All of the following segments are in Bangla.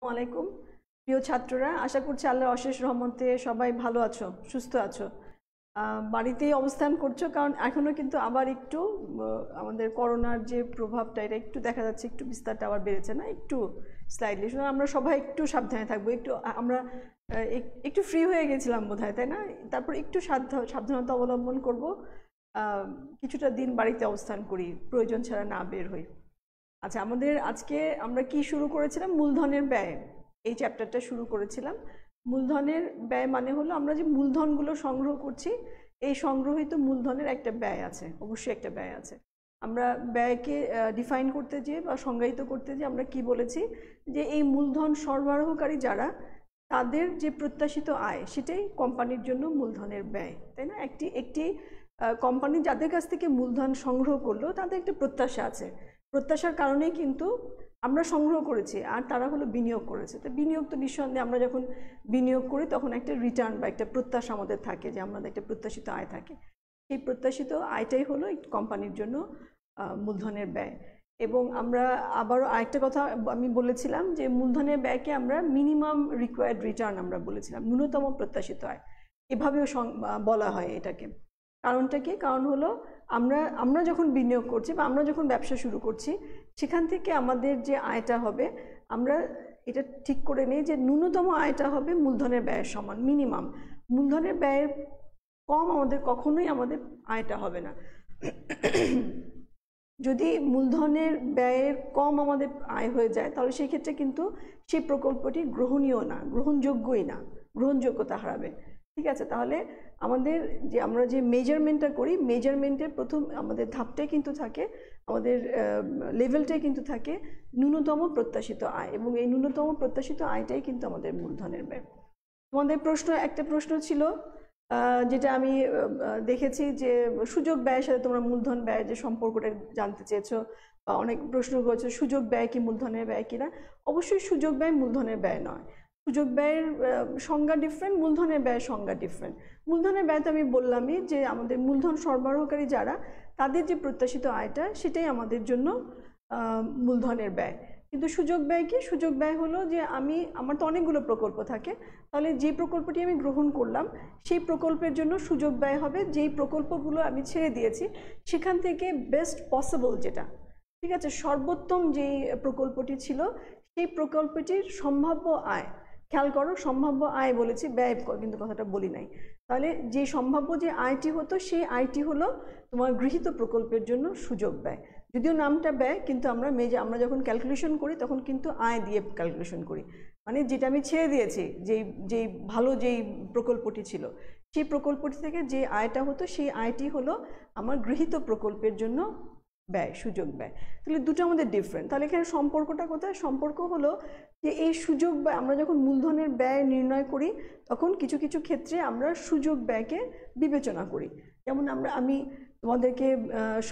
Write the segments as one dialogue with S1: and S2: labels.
S1: আলাইকুম প্রিয় ছাত্ররা, আশা করছি আল্লাহর অশেষ রহমতে সবাই ভালো আছো, সুস্থ আছো। বাড়িতেই অবস্থান করছো, কারণ এখনো কিন্তু আবার একটু আমাদের করোনার যে প্রভাবটা এটা একটু দেখা যাচ্ছে, একটু বিস্তারটা আবার বেড়েছে না, একটু স্লাইডলি। আমরা সবাই একটু সাবধানে থাকবো। আমরা একটু ফ্রি হয়ে গেছিলাম বোধহয়, তাই না? তারপর একটু সাবধানতা অবলম্বন করব, কিছুটা দিন বাড়িতে অবস্থান করি, প্রয়োজন ছাড়া না বের হই। আচ্ছা, আজকে আমরা কি শুরু করেছিলাম? মূলধনের ব্যয়, এই চ্যাপ্টারটা শুরু করেছিলাম। মূলধনের ব্যয় মানে হলো আমরা যে মূলধনগুলো সংগ্রহ করছি, এই সংগ্রহিত মূলধনের একটা ব্যয় আছে, অবশ্যই একটা ব্যয় আছে। আমরা ব্যয়কে ডিফাইন করতে যেয়ে বা সংজ্ঞায়িত করতে যেয়ে আমরা কি বলেছি, যে এই মূলধন সরবরাহকারী যারা, তাদের যে প্রত্যাশিত আয় সেটাই কোম্পানির জন্য মূলধনের ব্যয়, তাই না? একটি কোম্পানি যাদের কাছ থেকে মূলধন সংগ্রহ করলো, তাদের একটা প্রত্যাশা আছে, প্রত্যাশার কারণেই কিন্তু আমরা সংগ্রহ করেছি, আর তারা হলো বিনিয়োগ করেছে। তো বিনিয়োগ তো নিঃসন্দেহে, আমরা যখন বিনিয়োগ করি তখন একটা রিটার্ন বা একটা প্রত্যাশা আমাদের থাকে, যে আমাদের একটা প্রত্যাশিত আয় থাকে। সেই প্রত্যাশিত আয়টাই হলো কোম্পানির জন্য মূলধনের ব্যয়। এবং আমরা আবারও আরেকটা কথা আমি বলেছিলাম, যে মূলধনের ব্যয়কে আমরা মিনিমাম রিকোয়ার্ড রিটার্ন আমরা বলেছিলাম, ন্যূনতম প্রত্যাশিত আয় এভাবেও বলা হয় এটাকে। কারণটা কি? কারণ হলো আমরা যখন বিনিয়োগ করছি বা আমরা যখন ব্যবসা শুরু করছি, সেখান থেকে আমাদের যে আয়টা হবে, আমরা এটা ঠিক করে নিই যে ন্যূনতম আয়টা হবে মূলধনের ব্যয়ের সমান, মিনিমাম। মূলধনের ব্যয়ের কম কখনোই আমাদের আয়টা হবে না। যদি মূলধনের ব্যয়ের কম আমাদের আয় হয়ে যায়, তাহলে সেই ক্ষেত্রে কিন্তু সেই প্রকল্পটি গ্রহণীয় না, গ্রহণযোগ্যই না, গ্রহণযোগ্যতা হারাবে। ঠিক আছে? তাহলে আমরা যে মেজারমেন্টটা করি, মেজারমেন্টের প্রথম আমাদের ধাপটাই কিন্তু থাকে, আমাদের লেভেলটাই কিন্তু থাকে ন্যূনতম প্রত্যাশিত আয়, এবং এই ন্যূনতম প্রত্যাশিত আয়টাই কিন্তু আমাদের মূলধনের ব্যয়। আমাদের একটা প্রশ্ন ছিল, যেটা আমি দেখেছি, যে সুযোগ ব্যয়ের সাথে তোমরা মূলধন ব্যয়ের যে সম্পর্কটা জানতে চেয়েছো, বা অনেক প্রশ্ন করেছো সুযোগ ব্যয় কি মূলধনের ব্যয় কিনা। অবশ্যই সুযোগ ব্যয় মূলধনের ব্যয় নয়। সুযোগ ব্যয়ের সংজ্ঞা ডিফারেন্ট, মূলধনের ব্যয়ের সংজ্ঞা ডিফারেন্ট। মূলধনের ব্যয় তো আমি বললামই, যে আমাদের মূলধন সরবরাহকারী যারা, তাদের যে প্রত্যাশিত আয়টা সেটাই আমাদের জন্য মূলধনের ব্যয়। কিন্তু সুযোগ ব্যয় কি? সুযোগ ব্যয় হলো যে আমার তো অনেকগুলো প্রকল্প থাকে, তাহলে যে প্রকল্পটি আমি গ্রহণ করলাম, সেই প্রকল্পের জন্য সুযোগ ব্যয় হবে যেই প্রকল্পগুলো আমি ছেড়ে দিয়েছি সেখান থেকে বেস্ট পসিবল যেটা, ঠিক আছে, সর্বোত্তম যেই প্রকল্পটি ছিল, সেই প্রকল্পটির সম্ভাব্য আয়। খেয়াল করো, সম্ভাব্য আয় বলেছি, ব্যয় কিন্তু কথাটা বলি নাই। তাহলে যে সম্ভাব্য যে আয়টি হতো, সেই আয়টি হলো তোমার গৃহীত প্রকল্পের জন্য সুযোগ ব্যয়। যদিও নামটা ব্যয়, কিন্তু আমরা যখন ক্যালকুলেশন করি তখন কিন্তু আয় দিয়ে ক্যালকুলেশন করি। মানে যেটা আমি ছেড়ে দিয়েছি, যেই ভালো যেই প্রকল্পটি ছিল, সেই প্রকল্পটি থেকে যে আয়টা হতো, সেই আয়টি হলো আমার গৃহীত প্রকল্পের জন্য ব্যয়, সুযোগ ব্যয়। তাহলে দুটো আমাদের ডিফারেন্ট। তাহলে এখানে সম্পর্কটা কোথায়? সম্পর্ক হলো যে এই সুযোগ ব্যয়, আমরা যখন মূলধনের ব্যয় নির্ণয় করি, তখন কিছু কিছু ক্ষেত্রে আমরা সুযোগ ব্যয়কে বিবেচনা করি। যেমন আমি তোমাদেরকে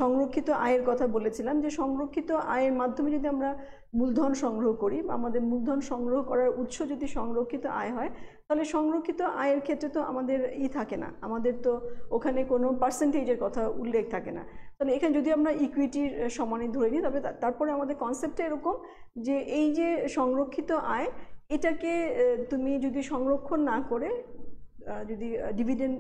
S1: সংরক্ষিত আয়ের কথা বলেছিলাম, যে সংরক্ষিত আয়ের মাধ্যমে যদি আমরা মূলধন সংগ্রহ করি, আমাদের মূলধন সংগ্রহ করার উৎস যদি সংরক্ষিত আয় হয়, তাহলে সংরক্ষিত আয়ের ক্ষেত্রে তো আমাদের থাকে না, আমাদের তো ওখানে কোনো পার্সেন্টেজের কথা উল্লেখ থাকে না। তাহলে এখানে যদি আমরা ইকুইটির সমানই ধরে নিই, তবে তারপরে আমাদের কনসেপ্টটা এরকম, যে এই যে সংরক্ষিত আয়, এটাকে তুমি যদি সংরক্ষণ না করে যদি ডিভিডেন্ড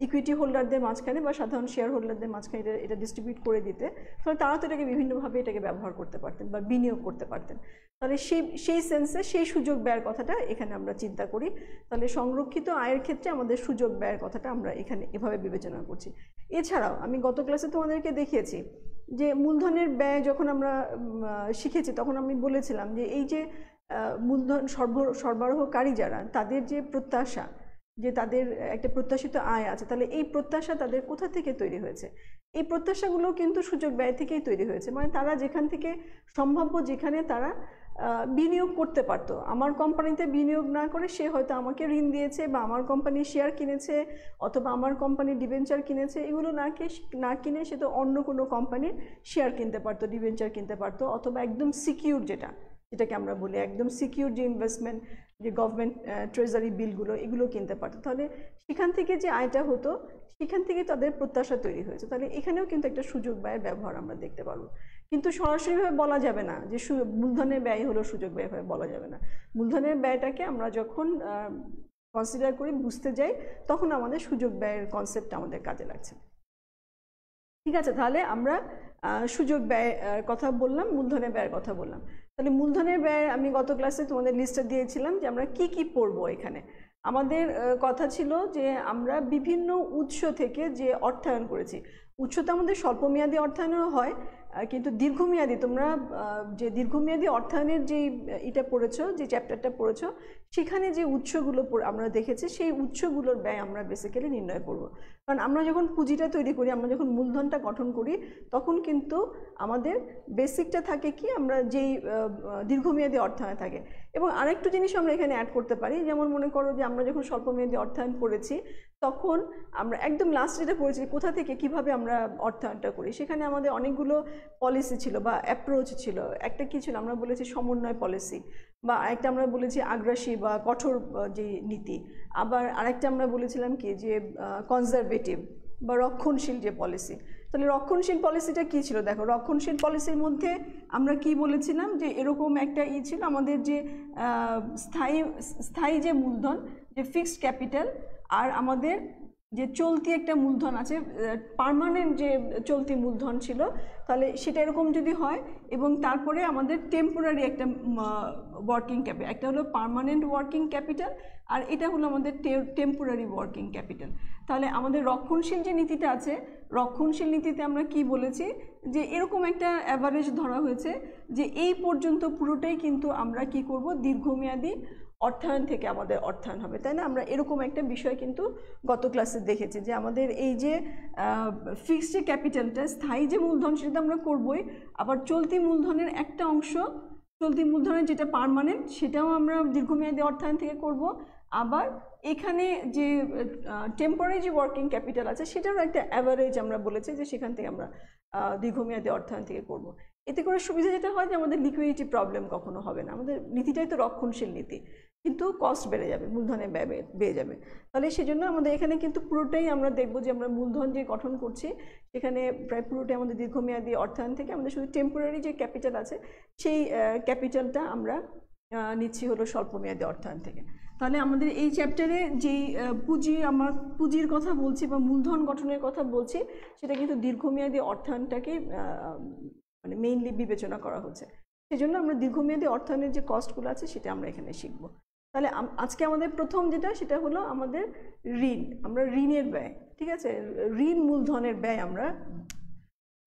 S1: ইকুইটি হোল্ডারদের মাঝখানে বা সাধারণ শেয়ার হোল্ডারদের মাঝখানে এটা ডিস্ট্রিবিউট করে দিতে, তাহলে তারা তো এটাকে বিভিন্নভাবে এটাকে ব্যবহার করতে পারতেন বা বিনিয়োগ করতে পারতেন। তাহলে সেই সেন্সে সেই সুযোগ ব্যয়ের কথাটা এখানে আমরা চিন্তা করি। তাহলে সংরক্ষিত আয়ের ক্ষেত্রে আমাদের সুযোগ ব্যয়ের কথাটা আমরা এখানে এভাবে বিবেচনা করছি। এছাড়াও আমি গত ক্লাসে তোমাদেরকে দেখিয়েছি যে মূলধনের ব্যয় যখন আমরা শিখেছি, তখন আমি বলেছিলাম যে এই যে মূলধন সরবরাহকারী যারা, তাদের যে প্রত্যাশা, যে তাদের একটা প্রত্যাশিত আয় আছে, তাহলে এই প্রত্যাশা তাদের কোথা থেকে তৈরি হয়েছে? এই প্রত্যাশাগুলো কিন্তু সুযোগ ব্যয় থেকেই তৈরি হয়েছে। মানে তারা যেখান থেকে সম্ভাব্য, যেখানে তারা বিনিয়োগ করতে পারতো, আমার কোম্পানিতে বিনিয়োগ না করে সে হয়তো আমাকে ঋণ দিয়েছে, বা আমার কোম্পানির শেয়ার কিনেছে, অথবা আমার কোম্পানির ডিবেঞ্চার কিনেছে। এগুলো না কিনে সে তো অন্য কোনো কোম্পানির শেয়ার কিনতে পারতো, ডিবেঞ্চার কিনতে পারতো, অথবা একদম সিকিউর যেটাকে আমরা বলি একদম সিকিউর যে ইনভেস্টমেন্ট, যে গভর্নমেন্ট ট্রেজারি বিলগুলো, এগুলো কিনতে পারতো। তাহলে সেখান থেকে যে আয়টা হতো, সেখান থেকে তাদের প্রত্যাশা তৈরি হয়েছে। তাহলে এখানেও কিন্তু একটা সুযোগ ব্যয়ের ব্যবহার আমরা দেখতে পারবো। কিন্তু সরাসরিভাবে বলা যাবে না যে মূলধনের ব্যয় হলো সুযোগ ব্যয়, ভাবে বলা যাবে না। মূলধনের ব্যয়টাকে আমরা যখন কনসিডার করি, বুঝতে যাই, তখন আমাদের সুযোগ ব্যয়ের কনসেপ্ট আমাদের কাজে লাগছে। ঠিক আছে, তাহলে আমরা সুযোগ ব্যয় কথা বললাম, মূলধনের ব্যয়ের কথা বললাম। তাহলে মূলধনের ব্যয় আমি গত ক্লাসে তোমাদের লিস্টটা দিয়েছিলাম যে আমরা কি কি পড়বো এখানে। আমাদের কথা ছিল যে আমরা বিভিন্ন উৎস থেকে যে অর্থায়ন করেছি, উৎস তো আমাদের স্বল্পমেয়াদী অর্থায়নও হয়, কিন্তু দীর্ঘমেয়াদী, তোমরা যে দীর্ঘমেয়াদী অর্থায়নের যে এটা পড়েছো, যে চ্যাপ্টারটা পড়েছো, সেখানে যে উৎসগুলো আমরা দেখেছি, সেই উৎসগুলোর ব্যয় আমরা বেসিক্যালি নির্ণয় করব। কারণ আমরা যখন পুঁজিটা তৈরি করি, আমরা যখন মূলধনটা গঠন করি, তখন কিন্তু আমাদের বেসিকটা থাকে কি, আমরা যেই দীর্ঘমেয়াদী অর্থায়ন থাকে। এবং আরেকটু জিনিস আমরা এখানে অ্যাড করতে পারি, যেমন মনে করো যে আমরা যখন স্বল্পমেয়াদী অর্থায়ন পড়েছি, তখন আমরা একদম লাস্ট যেটা পড়েছি কোথা থেকে কিভাবে আমরা অর্থায়নটা করি, সেখানে আমাদের অনেকগুলো পলিসি ছিল বা অ্যাপ্রোচ ছিল। একটা কি ছিল, আমরা বলেছি সমন্বয় পলিসি, বা আরেকটা আমরা বলেছি আগ্রাসী বা কঠোর যে নীতি, আবার আরেকটা আমরা বলেছিলাম কি যে কনজারভেটিভ বা রক্ষণশীল যে পলিসি। তাহলে রক্ষণশীল পলিসিটা কি ছিল, দেখো রক্ষণশীল পলিসির মধ্যে আমরা কি বলেছিলাম যে এরকম একটা ছিল আমাদের যে স্থায়ী যে মূলধন, যে ফিক্সড ক্যাপিটাল, আর আমাদের যে চলতি একটা মূলধন আছে, পার্মানেন্ট যে চলতি মূলধন ছিল, তাহলে সেটা এরকম যদি হয়, এবং তারপরে আমাদের টেম্পোরারি একটা ওয়ার্কিং ক্যাপিটাল, একটা হলো পার্মানেন্ট ওয়ার্কিং ক্যাপিটাল, আর এটা হলো আমাদের টেম্পোরারি ওয়ার্কিং ক্যাপিটাল। তাহলে আমাদের রক্ষণশীল যে নীতিটা আছে, রক্ষণশীল নীতিতে আমরা কি বলেছি যে এরকম একটা অ্যাভারেজ ধরা হয়েছে যে এই পর্যন্ত পুরোটাই কিন্তু আমরা কি করব, দীর্ঘমেয়াদী অর্থায়ন থেকে আমাদের অর্থায়ন হবে, তাই না? আমরা এরকম একটা বিষয় কিন্তু গত ক্লাসে দেখেছি যে আমাদের এই যে ফিক্সড যে ক্যাপিটালটা, স্থায়ী যে মূলধন, সেটা আমরা করবই, আবার চলতি মূলধনের একটা অংশ, চলতি মূলধনের যেটা পার্মানেন্ট, সেটাও আমরা দীর্ঘমেয়াদী অর্থায়ন থেকে করব। আবার এখানে যে টেম্পোরারি যে ওয়ার্কিং ক্যাপিটাল আছে, সেটারও একটা অ্যাভারেজ আমরা বলেছি যে সেখান থেকে আমরা দীর্ঘমেয়াদী অর্থায়ন থেকে করব। এতে করে সুবিধা যেটা হয় যে আমাদের লিকুইডিটি প্রবলেম কখনো হবে না। আমাদের নীতিটাই তো রক্ষণশীল নীতি, কিন্তু কস্ট বেড়ে যাবে, মূলধনের ব্যয় বেড়ে যাবে। তাহলে সেজন্য আমাদের এখানে কিন্তু পুরোটাই আমরা দেখব যে আমরা মূলধন যে গঠন করছি, সেখানে প্রায় পুরোটাই আমাদের দীর্ঘমেয়াদী অর্থায়ন থেকে। আমাদের শুধু টেম্পোরারি যে ক্যাপিটাল আছে, সেই ক্যাপিটালটা আমরা নিচ্ছি হলো স্বল্পমেয়াদী অর্থায়ন থেকে। তাহলে আমাদের এই চ্যাপ্টারে যেই পুঁজির কথা বলছি বা মূলধন গঠনের কথা বলছি, সেটা কিন্তু দীর্ঘমেয়াদী অর্থায়নটাকে মানে মেইনলি বিবেচনা করা হচ্ছে। সেজন্য আমরা দীর্ঘমেয়াদী অর্থায়নের যে কস্টগুলো আছে, সেটা আমরা এখানে শিখব। তাহলে আজকে আমাদের প্রথম যেটা, সেটা হলো আমাদের ঋণ। আমরা ঋণের ব্যয়, ঠিক আছে, ঋণ মূলধনের ব্যয় আমরা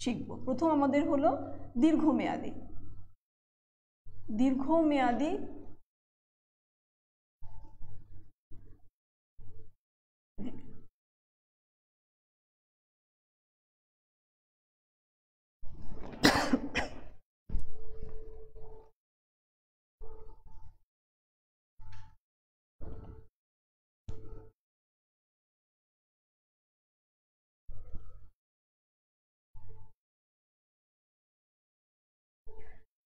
S1: শিখব। প্রথম আমাদের হলো দীর্ঘমেয়াদী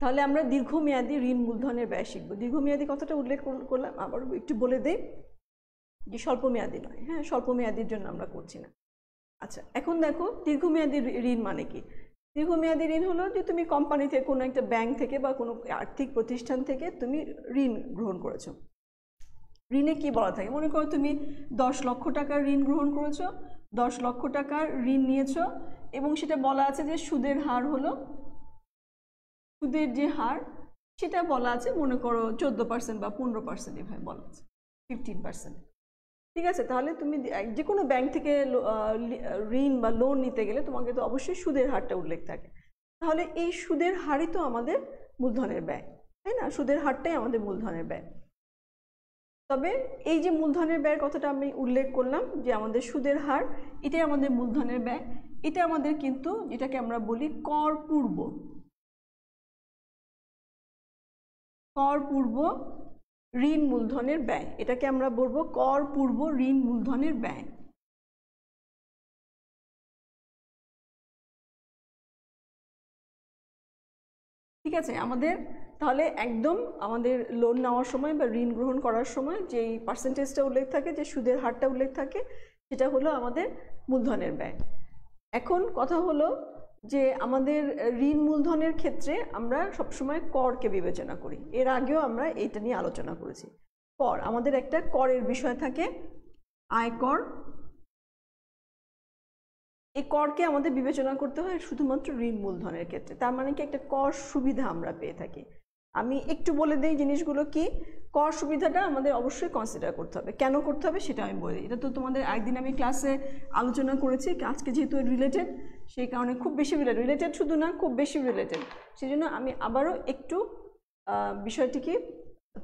S1: তাহলে আমরা দীর্ঘমেয়াদী ঋণ মূলধনের ব্যয় শিখব। দীর্ঘমেয়াদী কথাটা উল্লেখ করলাম, আবার একটু বলে দেই যে স্বল্পমেয়াদী নয়, হ্যাঁ, স্বল্পমেয়াদীর জন্য আমরা করছি না। আচ্ছা, এখন দেখো দীর্ঘমেয়াদী ঋণ মানে কি। দীর্ঘমেয়াদী ঋণ হলো যে তুমি কোম্পানি থেকে, কোনো একটা ব্যাংক থেকে বা কোনো আর্থিক প্রতিষ্ঠান থেকে তুমি ঋণ গ্রহণ করেছো। ঋণে কি বলা থাকে, মনে করো তুমি 10 লক্ষ টাকার ঋণ গ্রহণ করেছো, 10 লক্ষ টাকার ঋণ নিয়েছো, এবং সেটা বলা আছে যে সুদের হার হলো, সুদের যে হার সেটা বলা আছে মনে করো 14% বা 15%, এভাবে বলা আছে, 15%। ঠিক আছে, তাহলে তুমি যে কোনো ব্যাংক থেকে ঋণ বা লোন নিতে গেলে তোমাকে তো অবশ্যই সুদের হারটা উল্লেখ থাকে। তাহলে এই সুদের হারই তো আমাদের মূলধনের ব্যয়, তাই না? সুদের হারটাই আমাদের মূলধনের ব্যয়। তবে এই যে মূলধনের ব্যয়ের কথাটা আমি উল্লেখ করলাম যে আমাদের সুদের হার, এটাই আমাদের মূলধনের ব্যয়। এটা আমাদের কিন্তু, যেটাকে আমরা বলি কর পূর্ব ঋণ মূলধনের ব্যয়, এটাকে আমরা বলবো কর পূর্ব ঋণ মূলধনের ব্যয়। ঠিক আছে, আমাদের তাহলে একদম আমাদের লোন নেওয়ার সময় বা ঋণ গ্রহণ করার সময় যেই পার্সেন্টেজটা উল্লেখ থাকে, যে সুদের হারটা উল্লেখ থাকে, সেটা হলো আমাদের মূলধনের ব্যয়। এখন কথা হলো যে আমাদের ঋণ মূলধনের ক্ষেত্রে আমরা সবসময় করকে বিবেচনা করি। এর আগেও আমরা এইটা নিয়ে আলোচনা করেছি। কর, আমাদের একটা করের বিষয় থাকে, আয়কর। এই করকে আমাদের বিবেচনা করতে হয় শুধুমাত্র ঋণ মূলধনের ক্ষেত্রে। তার মানে কি একটা কর সুবিধা আমরা পেয়ে থাকি। আমি একটু বলে দিই জিনিসগুলো কি। কর সুবিধাটা আমাদের অবশ্যই কনসিডার করতে হবে। কেন করতে হবে সেটা আমি বলি। এটা তো তোমাদের একদিন আমি ক্লাসে আলোচনা করেছি, আজকে যেহেতু রিলেটেড সেই কারণে খুব বেশি রিলেটেড, শুধু না খুব বেশি রিলেটেড, সেই জন্য আমি আবারও একটু বিষয়টিকে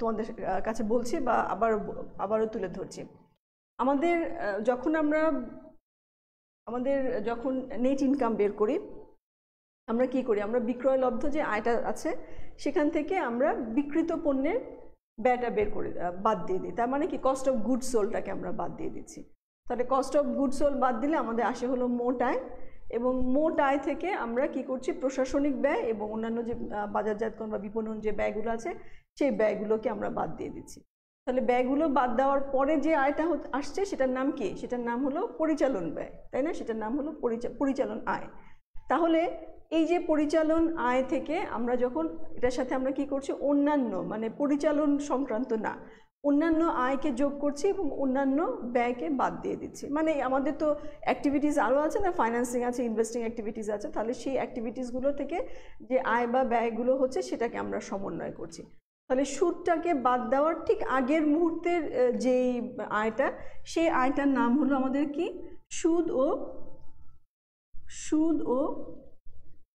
S1: তোমাদের কাছে বলছি বা আবারও তুলে ধরছি। আমাদের যখন নেট ইনকাম বের করি, আমরা কি করি, আমরা বিক্রয়লব্ধ যে আয়টা আছে সেখান থেকে আমরা বিক্রিত পণ্যের ব্যয়টা বাদ দিয়ে দিই। তার মানে কি কস্ট অফ গুডস সোল্ডটাকে আমরা বাদ দিয়ে দিচ্ছি। তাহলে কস্ট অফ গুডস সোল্ড বাদ দিলে আমাদের আসে হলো মোট আয়, এবং মোট আয় থেকে আমরা কি করছি, প্রশাসনিক ব্যয় এবং অন্যান্য যে বাজারজাতকরণ বা বিপণন যে ব্যয়গুলো আছে সেই ব্যয়গুলোকে আমরা বাদ দিয়ে দিচ্ছি। তাহলে ব্যয়গুলো বাদ দেওয়ার পরে যে আয়টা আসছে সেটার নাম কি, সেটার নাম হলো পরিচালন ব্যয়, তাই না? সেটার নাম হলো পরিচালন আয়। তাহলে এই যে পরিচালন আয় থেকে আমরা যখন এটার সাথে আমরা কি করছি, অন্যান্য মানে পরিচালন সংক্রান্ত না, অন্যান্য আয়কে যোগ করছি এবং অন্যান্য ব্যয়কে বাদ দিয়ে দিচ্ছি। মানে আমাদের তো অ্যাক্টিভিটিস আরও আছে না, ফাইন্যান্সিং আছে, ইনভেস্টিং অ্যাক্টিভিটিস আছে, তাহলে সেই অ্যাক্টিভিটিসগুলো থেকে যে আয় বা ব্যয়গুলো হচ্ছে সেটাকে আমরা সমন্বয় করছি। তাহলে সুদটাকে বাদ দেওয়ার ঠিক আগের মুহূর্তের যেই আয়টা, সেই আয়টার নাম হলো আমাদের কি, সুদ ও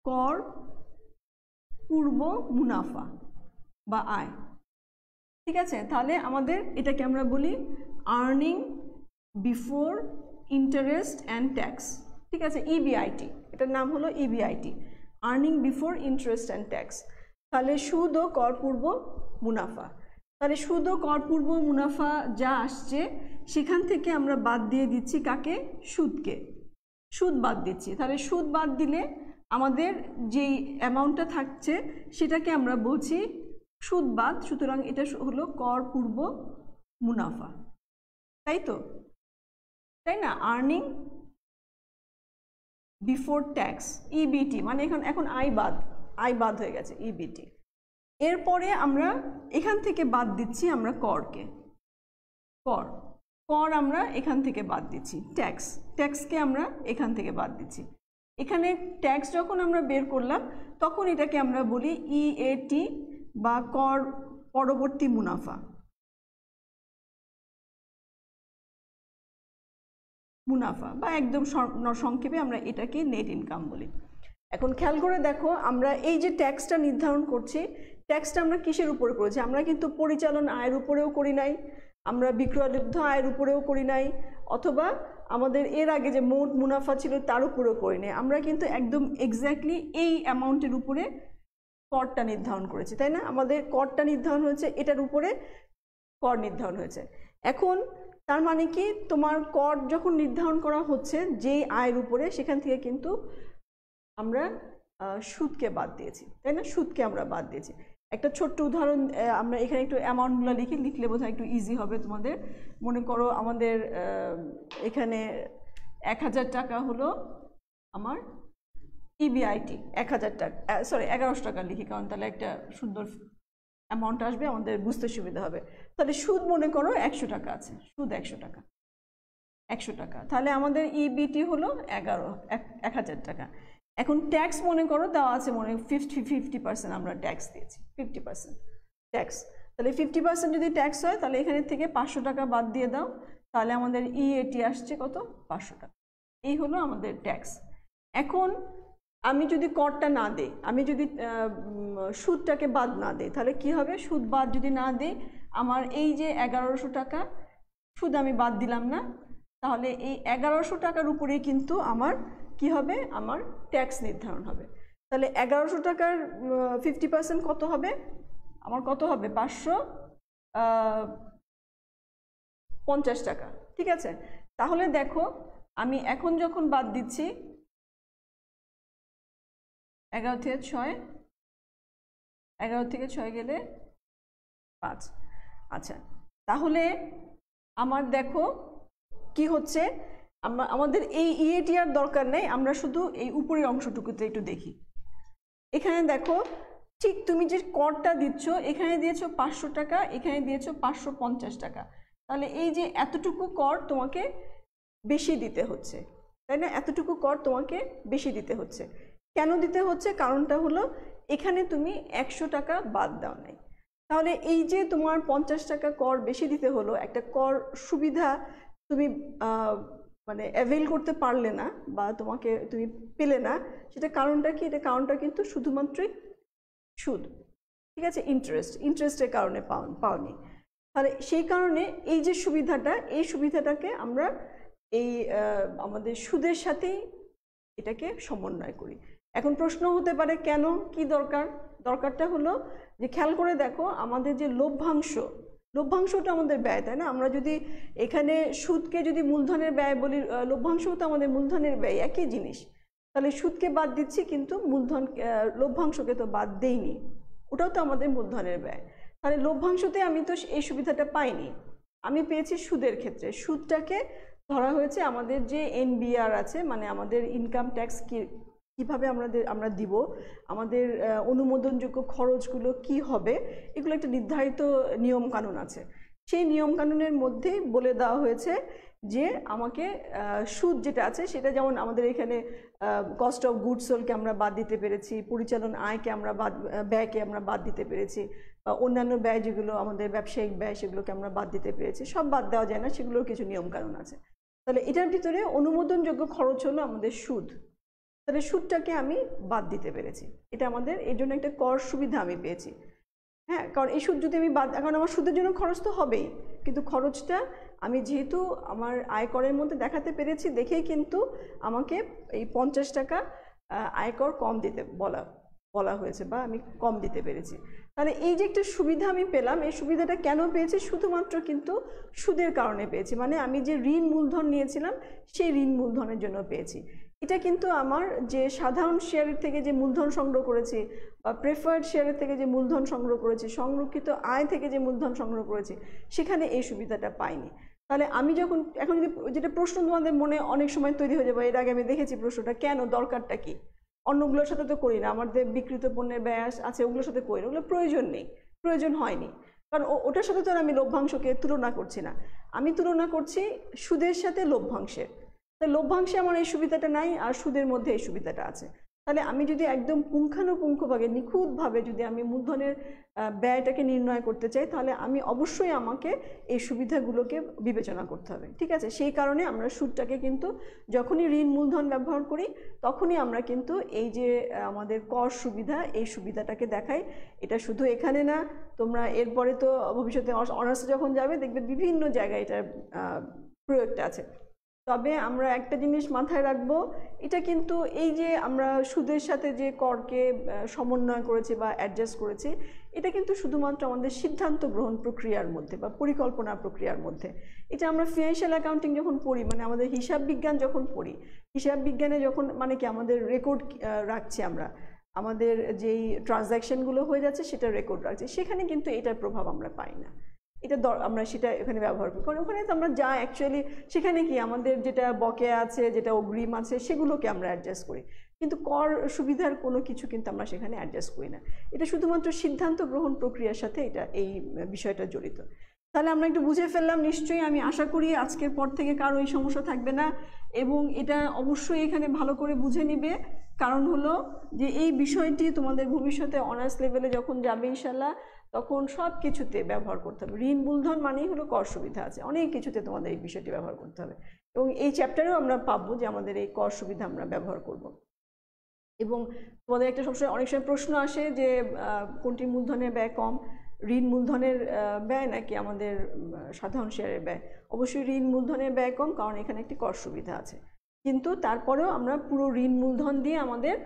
S1: কর পূর্ব মুনাফা বা আয়। ঠিক আছে, তাহলে আমাদের এটাকে আমরা বলি earning before interest and tax. ঠিক আছে, ইবিআইটি, এটার নাম হলো EBIT, earning before interest and tax. তাহলে সুদ ও কর পূর্ব মুনাফা। তাহলে সুদ ও কর পূর্ব মুনাফা যা আসছে সেখান থেকে আমরা বাদ দিয়ে দিচ্ছি কাকে, সুদকে, সুদ বাদ দিচ্ছি। তাহলে সুদ বাদ দিলে আমাদের যেই অ্যামাউন্টটা থাকছে সেটাকে আমরা বলছি সুদ বাদ, সুতরাং এটা হলো কর পূর্ব মুনাফা, তাই তো, তাই না? আর্নিং বিফোর ট্যাক্স, ইবিটি, মানে এখন আয় বাদ হয়ে গেছে, ইবিটি। এরপরে আমরা এখান থেকে বাদ দিচ্ছি আমরা করকে, কর আমরা এখান থেকে বাদ দিচ্ছি, ট্যাক্সকে আমরা এখান থেকে বাদ দিচ্ছি। এখানে ট্যাক্স যখন আমরা বের করলাম তখন এটাকে আমরা বলি ইএটি বা কর পরবর্তী মুনাফা, বা একদম সংক্ষেপে আমরা এটাকে নেট ইনকাম বলি। এখন খেয়াল করে দেখো, আমরা এই যে ট্যাক্সটা নির্ধারণ করছি, ট্যাক্সটা আমরা কিসের উপরে করেছি? আমরা কিন্তু পরিচালন আয়ের উপরেও করি নাই, আমরা বিক্রয়লব্ধ আয়ের উপরেও করি নাই, অথবা আমাদের এর আগে যে মোট মুনাফা ছিল তার উপরেও করি নাই। আমরা কিন্তু একদম এক্স্যাক্টলি এই অ্যামাউন্টের উপরে করটা নির্ধারণ করেছি, তাই না? আমাদের করটা নির্ধারণ হয়েছে, এটার উপরে কর নির্ধারণ হয়েছে। এখন তার মানে কি, তোমার কর যখন নির্ধারণ করা হচ্ছে যেই আয়ের উপরে, সেখান থেকে কিন্তু আমরা সুদকে বাদ দিয়েছি, তাই না? সুদকে আমরা বাদ দিয়েছি। একটা ছোট্ট উদাহরণ আমরা এখানে একটু অ্যামাউন্টগুলো লিখলে বোধহয় একটু ইজি হবে তোমাদের। মনে করো আমাদের এখানে 1000 টাকা হলো আমার ইবিআইটি, 1000 টাকা, সরি 1100 টাকা লিখি, কারণ তাহলে একটা সুন্দর অ্যামাউন্ট আসবে, আমাদের বুঝতে সুবিধা হবে। তাহলে সুদ মনে করো 100 টাকা আছে, সুদ 100 টাকা, 100 টাকা, তাহলে আমাদের ইবিটি হলো 1000 টাকা। এখন ট্যাক্স মনে করো দেওয়া আছে, 50% আমরা ট্যাক্স দিয়েছি, 50% ট্যাক্স। তাহলে 50% যদি ট্যাক্স হয় তাহলে এখানে থেকে 500 টাকা বাদ দিয়ে দাও, তাহলে আমাদের ইএটি আসছে কত, 500 টাকা। এই হলো আমাদের ট্যাক্স। এখন আমি যদি করটা না দেই, আমি যদি সুদটাকে বাদ না দেই, তাহলে কি হবে? সুদ বাদ যদি না দেই, আমার এই যে 1100 টাকা সুদ আমি বাদ দিলাম না, তাহলে এই 1100 টাকার উপরেই কিন্তু আমার কি হবে, আমার ট্যাক্স নির্ধারণ হবে। তাহলে 1100 টাকার 50% কত হবে, আমার কত হবে, 550 টাকা। ঠিক আছে, তাহলে দেখো আমি এখন যখন বাদ দিচ্ছি 11 থেকে 6 গেলে 5, আচ্ছা, তাহলে আমার দেখো কি হচ্ছে, আমাদের এই ইএটিআর দরকার নেই, আমরা শুধু এই উপরের অংশটুকুতে একটু দেখি। এখানে দেখো ঠিক তুমি যে করটা দিচ্ছ, এখানে দিয়েছো 500 টাকা, এখানে দিয়েছো 550 টাকা, তাহলে এই যে এতটুকু কর তোমাকে বেশি দিতে হচ্ছে, তাই না? এতটুকু কর তোমাকে বেশি দিতে হচ্ছে। কেন দিতে হচ্ছে? কারণটা হলো এখানে তুমি 100 টাকা বাদ দাও নাই। তাহলে এই যে তোমার 50 টাকা কর বেশি দিতে হলো, একটা কর সুবিধা তুমি মানে অ্যাভেল করতে পারলে না বা তুমি পেলে না, সেটা কারণটা কি? এটা কারণটা কিন্তু শুধুমাত্রই সুদ, ঠিক আছে, ইন্টারেস্টের কারণে পাওনি। তাহলে সেই কারণে এই যে সুবিধাটা, এই সুবিধাটাকে আমরা এই আমাদের সুদের সাথেই এটাকে সমন্বয় করি। এখন প্রশ্ন হতে পারে কেন, কি দরকার? দরকারটা হলো যে খেয়াল করে দেখো, আমাদের যে লভ্যাংশটা আমাদের ব্যয়, তাই না? আমরা যদি এখানে সুদকে যদি মূলধনের ব্যয় বলি, লভ্যাংশও তো আমাদের মূলধনের ব্যয়, একই জিনিস। তাহলে সুদকে বাদ দিচ্ছি কিন্তু লভ্যাংশকে তো বাদ দেইনি, ওটাও তো আমাদের মূলধনের ব্যয়। তাহলে লভ্যাংশতে আমি তো এই সুবিধাটা পাইনি, আমি পেয়েছি সুদের ক্ষেত্রে। সুদটাকে ধরা হয়েছে আমাদের যে এনবিআর আছে, মানে আমাদের ইনকাম ট্যাক্স কীভাবে আমরা দিব, আমাদের অনুমোদনযোগ্য খরচগুলো কি হবে, এগুলো একটা নির্ধারিত নিয়মকানুন আছে। সেই নিয়মকানুনের মধ্যেই বলে দেওয়া হয়েছে যে আমাকে সুদ যেটা আছে সেটা, যেমন আমাদের এখানে কস্ট অফ গুডস সোল্ডকে আমরা বাদ দিতে পেরেছি, পরিচালন ব্যয়কে আমরা বাদ দিতে পেরেছি, বা অন্যান্য ব্যয় যেগুলো আমাদের ব্যবসায়িক ব্যয় সেগুলোকে আমরা বাদ দিতে পেরেছি। সব বাদ দেওয়া যায় না, সেগুলোর কিছু নিয়মকানুন আছে। তাহলে এটার ভিতরে অনুমোদনযোগ্য খরচ হলো আমাদের সুদ, তাহলে সুদটাকে আমি বাদ দিতে পেরেছি, এটা আমাদের এর জন্য একটা কর সুবিধা আমি পেয়েছি। হ্যাঁ, কারণ এই সুদ যদি আমি কারণ আমার সুদের জন্য খরচ তো হবেই, কিন্তু খরচটা আমি যেহেতু আমার আয়করের মধ্যে দেখাতে পেরেছি, দেখেই কিন্তু আমাকে এই 50 টাকা আয়কর কম দিতে বলা হয়েছে, বা আমি কম দিতে পেরেছি। তাহলে এই যে একটা সুবিধা আমি পেলাম, এই সুবিধাটা কেন পেয়েছি? শুধুমাত্র কিন্তু সুদের কারণে পেয়েছি, মানে আমি যে ঋণ মূলধন নিয়েছিলাম সেই ঋণ মূলধনের জন্য পেয়েছি। এটা কিন্তু আমার যে সাধারণ শেয়ারের থেকে যে মূলধন সংগ্রহ করেছি, বা প্রেফার্ড শেয়ারের থেকে যে মূলধন সংগ্রহ করেছি, সংরক্ষিত আয় থেকে যে মূলধন সংগ্রহ করেছি, সেখানে এই সুবিধাটা পাইনি। তাহলে আমি এখন যেটা প্রশ্ন তোমাদের মনে অনেক সময় তৈরি হয়ে যাবে, এর আগে আমি দেখেছি প্রশ্নটা, কেন, দরকারটা কি? অন্যগুলোর সাথে তো করি না, আমাদের বিকৃত পণ্যের ব্যয় আছে ওগুলোর সাথে করি না, ওগুলো প্রয়োজন নেই, প্রয়োজন হয়নি, কারণ ওটার সাথে তো আমি লভ্যাংশকে তুলনা করছি না, আমি তুলনা করছি সুদের সাথে লভ্যাংশের। তাই লভ্যাংশে আমার এই সুবিধাটা নাই, আর সুদের মধ্যে এই সুবিধাটা আছে। তাহলে আমি যদি একদম পুঙ্খানুপুঙ্খভাবে নিখুঁতভাবে যদি আমি মূলধনের ব্যয়টাকে নির্ণয় করতে চাই, তাহলে আমি অবশ্যই আমাকে এই সুবিধাগুলোকে বিবেচনা করতে হবে, ঠিক আছে? সেই কারণে আমরা সুদটাকে কিন্তু যখনই ঋণ মূলধন ব্যবহার করি, তখনই আমরা কিন্তু এই যে আমাদের কর সুবিধা, এই সুবিধাটাকে দেখাই। এটা শুধু এখানে না, তোমরা এরপরে তো ভবিষ্যতে অনার্সে যখন যাবে দেখবে বিভিন্ন জায়গায় এটার প্রয়োগটা আছে। তবে আমরা একটা জিনিস মাথায় রাখবো, এটা কিন্তু এই যে আমরা সুদের সাথে যে করকে সমন্বয় করেছি বা অ্যাডজাস্ট করেছি, এটা কিন্তু শুধুমাত্র আমাদের সিদ্ধান্ত গ্রহণ প্রক্রিয়ার মধ্যে বা পরিকল্পনা প্রক্রিয়ার মধ্যে। এটা আমরা ফিনান্সিয়াল অ্যাকাউন্টিং যখন পড়ি, মানে আমাদের হিসাব বিজ্ঞান যখন পড়ি, হিসাব বিজ্ঞানে যখন মানে কি আমাদের রেকর্ড রাখছি, আমরা আমাদের যেই ট্রানজ্যাকশনগুলো হয়ে যাচ্ছে সেটা রেকর্ড রাখছি, সেখানে কিন্তু এটার প্রভাব আমরা পাই না। এটা আমরা সেটা এখানে ব্যবহার করি, কারণ ওখানে তো আমরা যা অ্যাকচুয়ালি সেখানে কি আমাদের যেটা বকেয়া আছে, যেটা অগ্রিম আছে, সেগুলোকে আমরা অ্যাডজাস্ট করি, কিন্তু কর সুবিধার কোনো কিছু কিন্তু আমরা সেখানে অ্যাডজাস্ট করি না। এটা শুধুমাত্র সিদ্ধান্ত গ্রহণ প্রক্রিয়ার সাথে এই বিষয়টা জড়িত। তাহলে আমরা একটু বুঝে ফেললাম নিশ্চয়ই, আমি আশা করি আজকের পর থেকে কারো এই সমস্যা থাকবে না, এবং এটা অবশ্যই এখানে ভালো করে বুঝে নিবে। কারণ হলো যে এই বিষয়টি তোমাদের ভবিষ্যতে অনার্স লেভেলে যখন যাবে ইনশাল্লাহ, তখন সব কিছুতে ব্যবহার করতে হবে। ঋণ মূলধন মানেই হলো কর সুবিধা আছে, অনেক কিছুতে তোমাদের এই বিষয়টি ব্যবহার করতে হবে, এবং এই চ্যাপ্টারেও আমরা পাবো যে আমাদের এই কর সুবিধা আমরা ব্যবহার করব। এবং তোমাদের একটা সবসময় অনেক সময় প্রশ্ন আসে যে কোনটি মূলধনের ব্যয় কম, ঋণ মূলধনের ব্যয় নাকি আমাদের সাধারণ শেয়ারের ব্যয়? অবশ্যই ঋণ মূলধনের ব্যয় কম, কারণ এখানে একটি কর সুবিধা আছে। কিন্তু তারপরেও আমরা পুরো ঋণ মূলধন দিয়ে আমাদের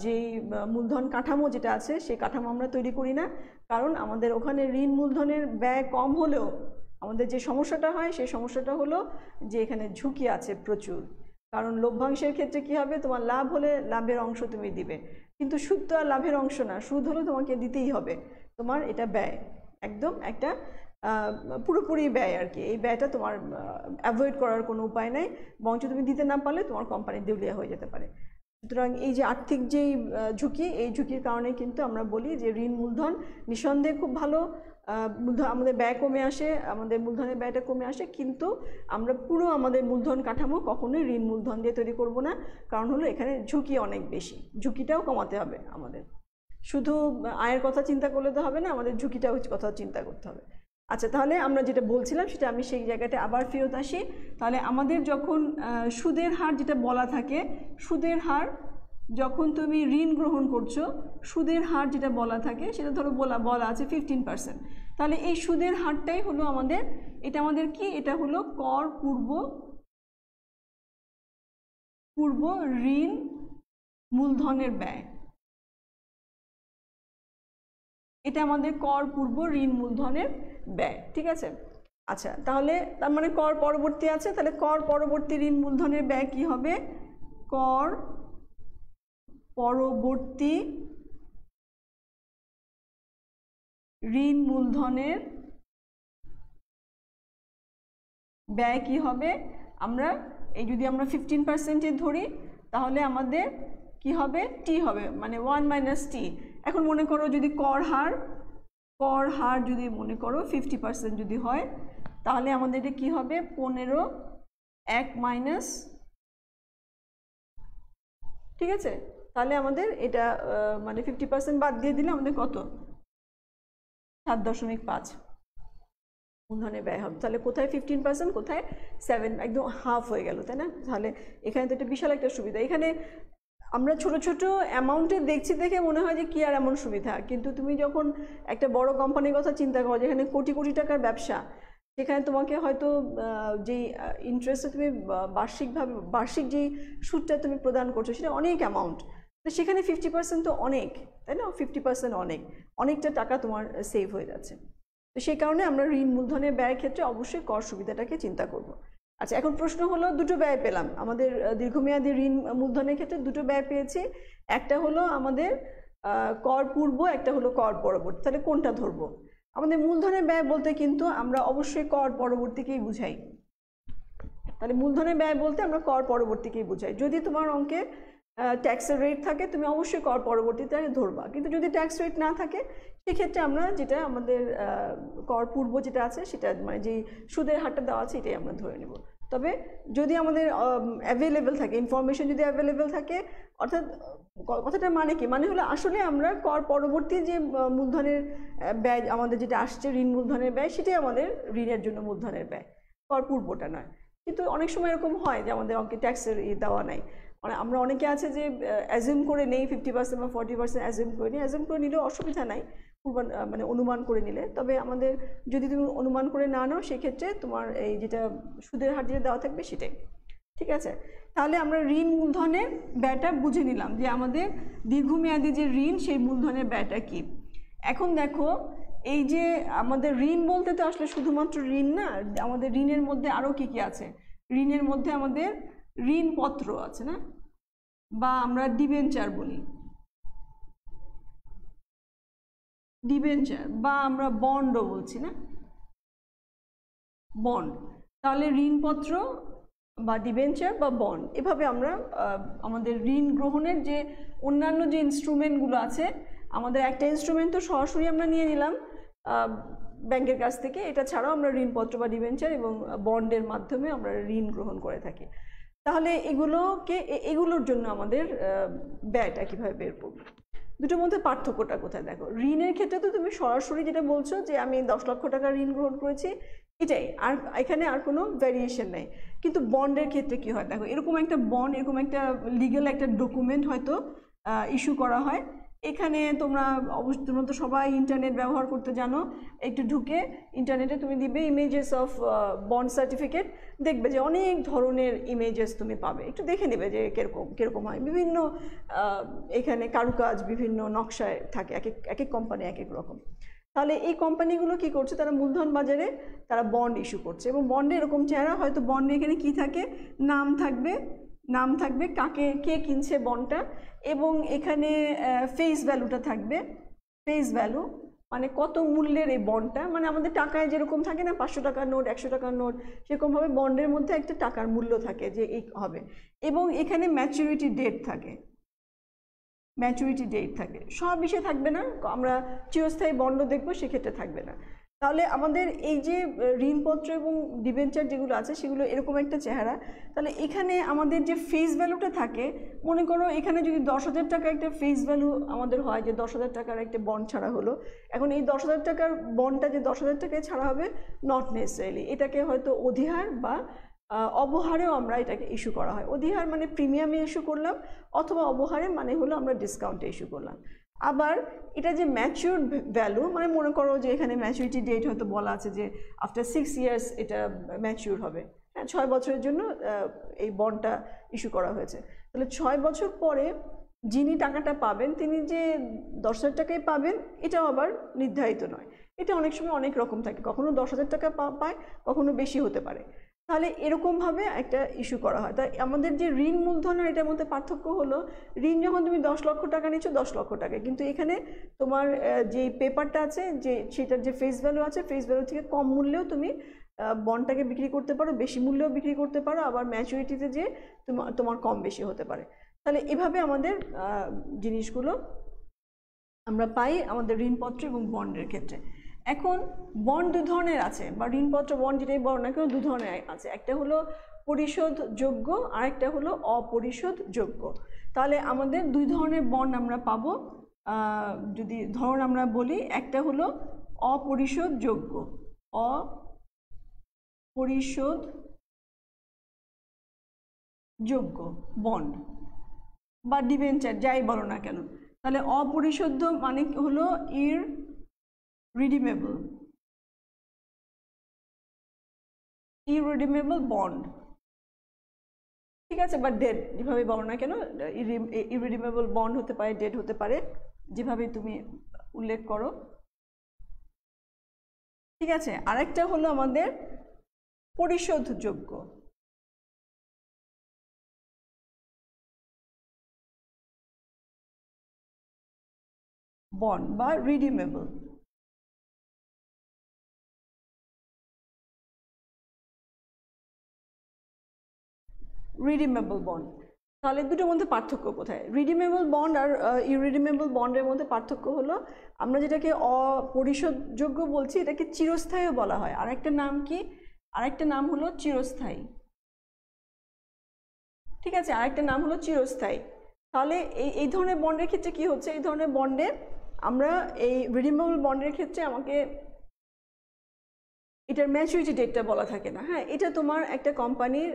S1: যেই মূলধন কাঠামো যেটা আছে সেই কাঠামো আমরা তৈরি করি না, কারণ আমাদের ওখানে ঋণ মূলধনের ব্যয় কম হলেও আমাদের যে সমস্যাটা হয় সেই সমস্যাটা হলো যে এখানে ঝুঁকি আছে প্রচুর। কারণ লভ্যাংশের ক্ষেত্রে কি হবে, তোমার লাভ হলে লাভের অংশ তুমি দিবে, কিন্তু সুদ তো আর লাভের অংশ না, সুদ হলে তোমাকে দিতেই হবে, তোমার এটা ব্যয়, একদম একটা পুরোপুরি ব্যয় আর কি। এই ব্যয়টা তোমার অ্যাভয়েড করার কোনো উপায় নাই, বরঞ্চ তুমি দিতে না পারলে তোমার কোম্পানি দেউলিয়া হয়ে যেতে পারে। সুতরাং এই যে আর্থিক যেই ঝুঁকি, এই ঝুঁকির কারণে কিন্তু আমরা বলি যে ঋণ মূলধন নিঃসন্দেহে খুব ভালো, আমাদের ব্যয় কমে আসে, আমাদের মূলধনের ব্যয়টা কমে আসে, কিন্তু আমরা পুরো আমাদের মূলধন কাঠামো কখনোই ঋণ মূলধন দিয়ে তৈরি করব না। কারণ হলো এখানে ঝুঁকি অনেক বেশি, ঝুঁকিটাও কমাতে হবে আমাদের। শুধু আয়ের কথা চিন্তা করলে তো হবে না, আমাদের ঝুঁকিটাও কথা চিন্তা করতে হবে। আচ্ছা, তাহলে আমরা যেটা বলছিলাম সেটা আমি সেই জায়গাটা আবার ফেরত আসি। তাহলে আমাদের যখন সুদের হার যেটা বলা থাকে, সুদের হার যখন তুমি ঋণ গ্রহণ করছো, সুদের হার যেটা বলা থাকে সেটা ধরো বলা আছে 15%। তাহলে এই সুদের হারটাই হলো আমাদের, এটা আমাদের কি, এটা হলো কর পূর্ব ঋণ মূলধনের ব্যয়। এটা আমাদের কর পূর্ব ঋণ মূলধনের ব্যয়, ঠিক আছে। আচ্ছা, তাহলে তার মানে কর পরবর্তী আছে, তাহলে কর পরবর্তী ঋণ মূলধনের ব্যয় কি হবে? কর পরবর্তী ঋণ মূলধনের ব্যয় কি হবে? আমরা এই যদি আমরা 15% ধরি তাহলে আমাদের কি হবে? টি হবে, মানে 1 - টি। এখন মনে করো যদি কর হার যদি মনে করো 50% যদি হয়, তাহলে আমাদের এটা কি হবে? 15 1 মাইনাস, ঠিক আছে। তাহলে আমাদের এটা মানে 50% বাদ দিয়ে দিলে আমাদের কত? 7.5 মূলধনের ব্যয় হবে। তাহলে কোথায় 15%, কোথায় 7, একদম হাফ হয়ে গেল, তাই না? তাহলে এখানে তো এটা বিশাল একটা সুবিধা। এখানে আমরা ছোট ছোট অ্যামাউন্টে দেখছি দেখে মনে হয় যে কি আর এমন সুবিধা, কিন্তু তুমি যখন একটা বড় কোম্পানির কথা চিন্তা করো যেখানে কোটি কোটি টাকার ব্যবসা, সেখানে তোমাকে হয়তো যেই ইন্টারেস্টে তুমি বার্ষিক যেই সুদটা তুমি প্রদান করছো সেটা অনেক অ্যামাউন্ট, তো সেখানে 50% তো অনেক, তাই না? 50% অনেকটা টাকা তোমার সেভ হয়ে যাচ্ছে। তো সেই কারণে আমরা ঋণ মূলধনের ব্যয়ের ক্ষেত্রে অবশ্যই কর সুবিধাটাকে চিন্তা করব। আচ্ছা, এখন প্রশ্ন হলো, দুটো ব্যয় পেলাম আমাদের দীর্ঘমেয়াদী ঋণ মূলধনের ক্ষেত্রে, দুটো ব্যয় পেয়েছি। একটা হলো আমাদের কর পূর্ব, একটা হলো কর পরবর্তী। তাহলে কোনটা ধরবো? আমাদের মূলধনের ব্যয় বলতে কিন্তু আমরা অবশ্যই কর পরবর্তীকেই বুঝাই। তাহলে মূলধনের ব্যয় বলতে আমরা কর পরবর্তীকেই বুঝাই। যদি তোমার অঙ্কে ট্যাক্সের রেট থাকে তুমি অবশ্যই কর পরবর্তীতে ধরবা, কিন্তু যদি ট্যাক্স রেট না থাকে সেক্ষেত্রে আমরা যেটা আমাদের কর পূর্ব যেটা আছে সেটা, মানে যেই সুদের হারটা দেওয়া আছে এটাই আমরা ধরে নেব। তবে যদি আমাদের অ্যাভেলেবেল থাকে, ইনফরমেশন যদি অ্যাভেলেবেল থাকে, অর্থাৎ কথাটা মানে কি, মানে হলো আসলে আমরা কর পরবর্তী যে মূলধনের ব্যয় আমাদের যেটা আসছে, ঋণ মূলধনের ব্যয়, সেটাই আমাদের ঋণের জন্য মূলধনের ব্যয়, কর পূর্বটা নয়। কিন্তু অনেক সময় এরকম হয় যে আমাদের অঙ্কে ট্যাক্সের দেওয়া নাই, মানে আমরা অনেকে আছে যে অ্যাজিউম করে নেই 50% বা 40% অ্যাজিউম করে নিই। অ্যাজিউম করে নিলেও অসুবিধা নাই, মানে অনুমান করে নিলে। তবে আমাদের যদি তুমি অনুমান করে না নাও সেক্ষেত্রে তোমার এই যেটা সুদের হার যেটা দেওয়া থাকবে সেটাই, ঠিক আছে। তাহলে আমরা ঋণ মূলধনের ব্যয়টা বুঝে নিলাম যে আমাদের দীর্ঘমেয়াদী যে ঋণ সেই মূলধনের ব্যয়টা কি। এখন দেখো, এই যে আমাদের ঋণ বলতে তো আসলে শুধুমাত্র ঋণ না, আমাদের ঋণের মধ্যে আরও কি কি আছে? ঋণের মধ্যে আমাদের ঋণপত্র আছে না, বা আমরা ডিবেঞ্চার বলি, ডিবেঞ্চার, বা আমরা বন্ডও বলছি না, বন্ড। তাহলে ঋণপত্র বা ডিবেঞ্চার বা বন্ড, এভাবে আমরা আমাদের ঋণ গ্রহণের যে অন্যান্য যে ইনস্ট্রুমেন্টগুলো আছে, আমাদের একটা ইনস্ট্রুমেন্ট তো সরাসরি আমরা নিয়ে নিলাম ব্যাংকের কাছ থেকে, এটা ছাড়াও আমরা ঋণপত্র বা ডিবেঞ্চার এবং বন্ডের মাধ্যমে আমরা ঋণ গ্রহণ করে থাকি। তাহলে এগুলোর জন্য আমাদের ব্যয়টা কীভাবে বের করবো? দুটোর মধ্যে পার্থক্যটা কোথায় দেখো। ঋণের ক্ষেত্রে তো তুমি সরাসরি যেটা বলছো যে আমি 10 লক্ষ টাকা ঋণ গ্রহণ করেছি, এটাই, আর এখানে আর কোনো ভ্যারিয়েশন নেই। কিন্তু বন্ডের ক্ষেত্রে কি হয় দেখো, এরকম একটা বন্ড, এরকম একটা লিগ্যাল একটা ডকুমেন্ট হয়তো ইস্যু করা হয়। এখানে তোমরা তো সবাই ইন্টারনেট ব্যবহার করতে জানো, একটু ঢুকে ইন্টারনেটে তুমি দিবে ইমেজেস অফ বন্ড সার্টিফিকেট, দেখবে যে অনেক ধরনের ইমেজেস তুমি পাবে। একটু দেখে নেবে যে কিরকম হয়। বিভিন্ন এখানে কারুকাজ বিভিন্ন নকশায় থাকে, এক এক কোম্পানি এক এক রকম। তাহলে এই কোম্পানিগুলো কি করছে, তারা মূলধন বাজারে তারা বন্ড ইস্যু করছে, এবং বন্ডে এরকম চেহারা, হয়তো বন্ডে এখানে কি থাকে, নাম থাকবে কে কিনছে বন্ডটা, এবং এখানে ফেস ভ্যালুটা থাকবে, ফেস ভ্যালু, মানে কত মূল্যের এই বন্ডটা, মানে আমাদের টাকায় যেরকম থাকে না 500 টাকার নোট 100 টাকার নোট, সেরকমভাবে বন্ডের মধ্যে একটা টাকার মূল্য থাকে যে এই হবে, এবং এখানে ম্যাচুরিটি ডেট থাকে, ম্যাচুরিটি ডেট থাকে, সব বিষয়ে থাকবে না, আমরা চিরস্থায়ী বন্ড দেখবো সেক্ষেত্রে থাকবে না। তাহলে আমাদের এই যে ঋণপত্র এবং ডিবেঞ্চার যেগুলো আছে সেগুলো এরকম একটা চেহারা। তাহলে এখানে আমাদের যে ফেস ভ্যালুটা থাকে, মনে করো এখানে যদি 10,000 টাকা একটা ফেস ভ্যালু আমাদের হয়, যে 10,000 টাকার একটা বন্ড ছাড়া হলো, এখন এই 10,000 টাকার বন্ডটা যে 10,000 টাকায় ছাড়া হবে নট নেসেসারিলি, এটাকে হয়তো অধিহার বা অবহারেও আমরা এটাকে ইস্যু করা হয়। অধিহার মানে প্রিমিয়ামে ইস্যু করলাম, অথবা অবহারে মানে হলো আমরা ডিসকাউন্টে ইস্যু করলাম। আবার এটা যে ম্যাচিউর ভ্যালু, মানে মনে করো যে এখানে ম্যাচুরিটি ডেট হয়তো বলা আছে যে আফটার 6 ইয়ার্স এটা ম্যাচিউর হবে, হ্যাঁ 6 বছরের জন্য এই বন্ডটা ইস্যু করা হয়েছে। তাহলে 6 বছর পরে যিনি টাকাটা পাবেন তিনি যে 10,000 টাকায় পাবেন এটাও আবার নির্ধারিত নয়, এটা অনেক সময় অনেক রকম থাকে, কখনো 10,000 টাকা পায়, কখনো বেশি হতে পারে। তাহলে এরকমভাবে একটা ইস্যু করা হয়। তাই আমাদের যে ঋণ মূলধন আর এটার মধ্যে পার্থক্য হলো, ঋণ যখন তুমি 10 লক্ষ টাকা নিচ্ছ 10 লক্ষ টাকা, কিন্তু এখানে তোমার যে পেপারটা আছে যে সেটার যে ফেস ভ্যালু আছে, ফেস ভ্যালু থেকে কম মূল্যেও তুমি বন্ডটাকে বিক্রি করতে পারো, বেশি মূল্যেও বিক্রি করতে পারো, আবার ম্যাচুরিটিতে যে তোমার কম বেশি হতে পারে। তাহলে এভাবে আমাদের জিনিসগুলো আমরা পাই আমাদের ঋণপত্র এবং বন্ডের ক্ষেত্রে। এখন বন্ড দু ধরনের আছে, বা ঋণপত্র বন্ড যেটাই বলো না কেন দু ধরনের আছে, একটা হলো পরিশোধযোগ্য আর একটা হলো অপরিশোধযোগ্য। তাহলে আমাদের দুই ধরনের বন্ড আমরা পাবো। যদি ধরুন আমরা বলি, একটা হলো অপরিশোধযোগ্য, অপরিশোধযোগ্য বন্ড বা ডিবেঞ্চার যাই বলো না কেন। তাহলে অপরিশোধ্য মানে হলো ইররিডিমেবল বন্ড, ঠিক আছে, বা ডেট যেভাবে বলো না কেন, ইররিডিমেবল বন্ড হতে পারে, ডেট হতে পারে, যেভাবে তুমি উল্লেখ করো, ঠিক আছে। আরেকটা হলো আমাদের পরিশোধযোগ্য বন্ড বা রিডিমেবল। রিডিমেবল বন্ড, তাহলে দুটোর মধ্যে পার্থক্য কোথায়? রিডিমেবল বন্ড আর ইরিডিমেবল বন্ডের মধ্যে পার্থক্য হলো, আমরা যেটাকে অপরিশোধযোগ্য বলছি এটাকে চিরস্থায়ীও বলা হয়, আরেকটা নাম কি, আরেকটা নাম হলো চিরস্থায়ী, ঠিক আছে, আরেকটা নাম হলো চিরস্থায়ী। তাহলে এই ধরনের বন্ডের ক্ষেত্রে কি হচ্ছে, এই ধরনের বন্ডে আমরা এই রিডিমেবল বন্ডের ক্ষেত্রে আমাকে এটার ম্যাচুরিটি ডেটটা বলা থাকে না, হ্যাঁ, এটা তোমার একটা কোম্পানির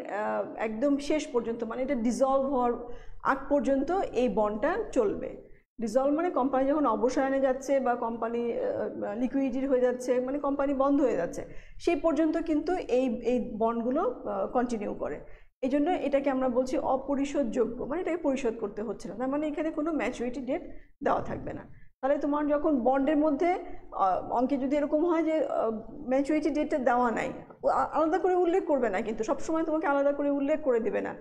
S1: একদম শেষ পর্যন্ত, মানে এটা ডিসলভ হওয়ার আগ পর্যন্ত এই বন্ডটা চলবে। ডিসলভ মানে কোম্পানি যখন অবসায়নে যাচ্ছে বা কোম্পানি লিকুইডিটি হয়ে যাচ্ছে, মানে কোম্পানি বন্ধ হয়ে যাচ্ছে, সেই পর্যন্ত কিন্তু এই বন্ডগুলো কন্টিনিউ করে। এই জন্য এটাকে আমরা বলছি অপরিশোধযোগ্য, মানে এটাকে পরিশোধ করতে হচ্ছে না, তার মানে এখানে কোনো ম্যাচুরিটি ডেট দেওয়া থাকবে না। তাহলে তোমার যখন বন্ডের মধ্যে অঙ্কে যদি এরকম হয় যে ম্যাচুরিটি ডেটটা দেওয়া নাই, আলাদা করে উল্লেখ করবে না, কিন্তু সবসময় তোমাকে আলাদা করে উল্লেখ করে দেবে না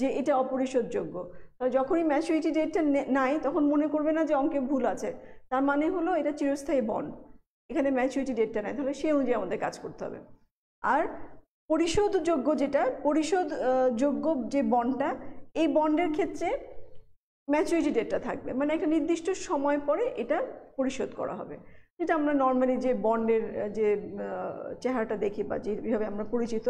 S1: যে এটা অপরিশোধযোগ্য। তাহলে যখনই ম্যাচুরিটি ডেটটা নাই তখন মনে করবে না যে অঙ্কে ভুল আছে, তার মানে হলো এটা চিরস্থায়ী বন্ড, এখানে ম্যাচুরিটি ডেটটা নাই, তাহলে সেই অনুযায়ী আমাদের কাজ করতে হবে। আর পরিশোধযোগ্য, যেটা পরিশোধযোগ্য যে বন্ডটা, এই বন্ডের ক্ষেত্রে ম্যাচুরিটি ডেটটা থাকবে, মানে একটা নির্দিষ্ট সময় পরে এটা পরিশোধ করা হবে, যেটা আমরা নর্মালি যে বন্ডের যে চেহারাটা দেখি বা যেভাবে আমরা পরিচিত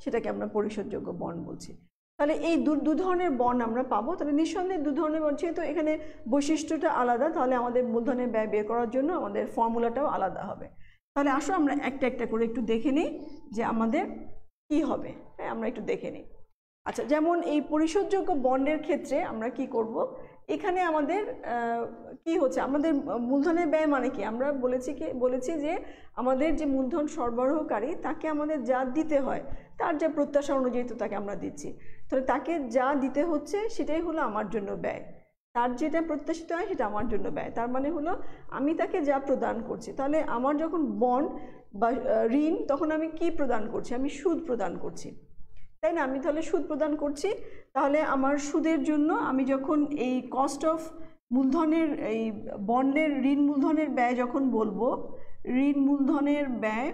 S1: সেটাকে আমরা পরিশোধযোগ্য বন্ড বলছি। তাহলে এই দু ধরনের বন্ড আমরা পাবো। তাহলে নিঃসন্দেহে দু ধরনের বন্ড, যেহেতু এখানে বৈশিষ্ট্যটা আলাদা, তাহলে আমাদের মূলধনের ব্যয় বের করার জন্য আমাদের ফর্মুলাটাও আলাদা হবে। তাহলে আসো আমরা একটা একটা করে একটু দেখে নিই যে আমাদের কি হবে, হ্যাঁ আমরা একটু দেখে নিই। আচ্ছা, যেমন এই পরিশোধযোগ্য বন্ডের ক্ষেত্রে আমরা কি করব, এখানে আমাদের কি হচ্ছে, আমাদের মূলধনের ব্যয় মানে কি, আমরা বলেছি যে আমাদের যে মূলধন সরবরাহকারী তাকে আমাদের যা দিতে হয় তার যা প্রত্যাশা অনুযায়ী তো তাকে আমরা দিচ্ছি, তাহলে তাকে যা দিতে হচ্ছে সেটাই হলো আমার জন্য ব্যয়, তার যেটা প্রত্যাশিত হয় সেটা আমার জন্য ব্যয়, তার মানে হলো আমি তাকে যা প্রদান করছি। তাহলে আমার যখন বন্ড বা ঋণ, তখন আমি কি প্রদান করছি, আমি সুদ প্রদান করছি, তাই না, আমি তাহলে সুদ প্রদান করছি। তাহলে আমার সুদের জন্য আমি যখন এই কস্ট অফ মূলধনের এই বন্ডের ঋণ মূলধনের ব্যয় যখন বলবো, ঋণ মূলধনের ব্যয়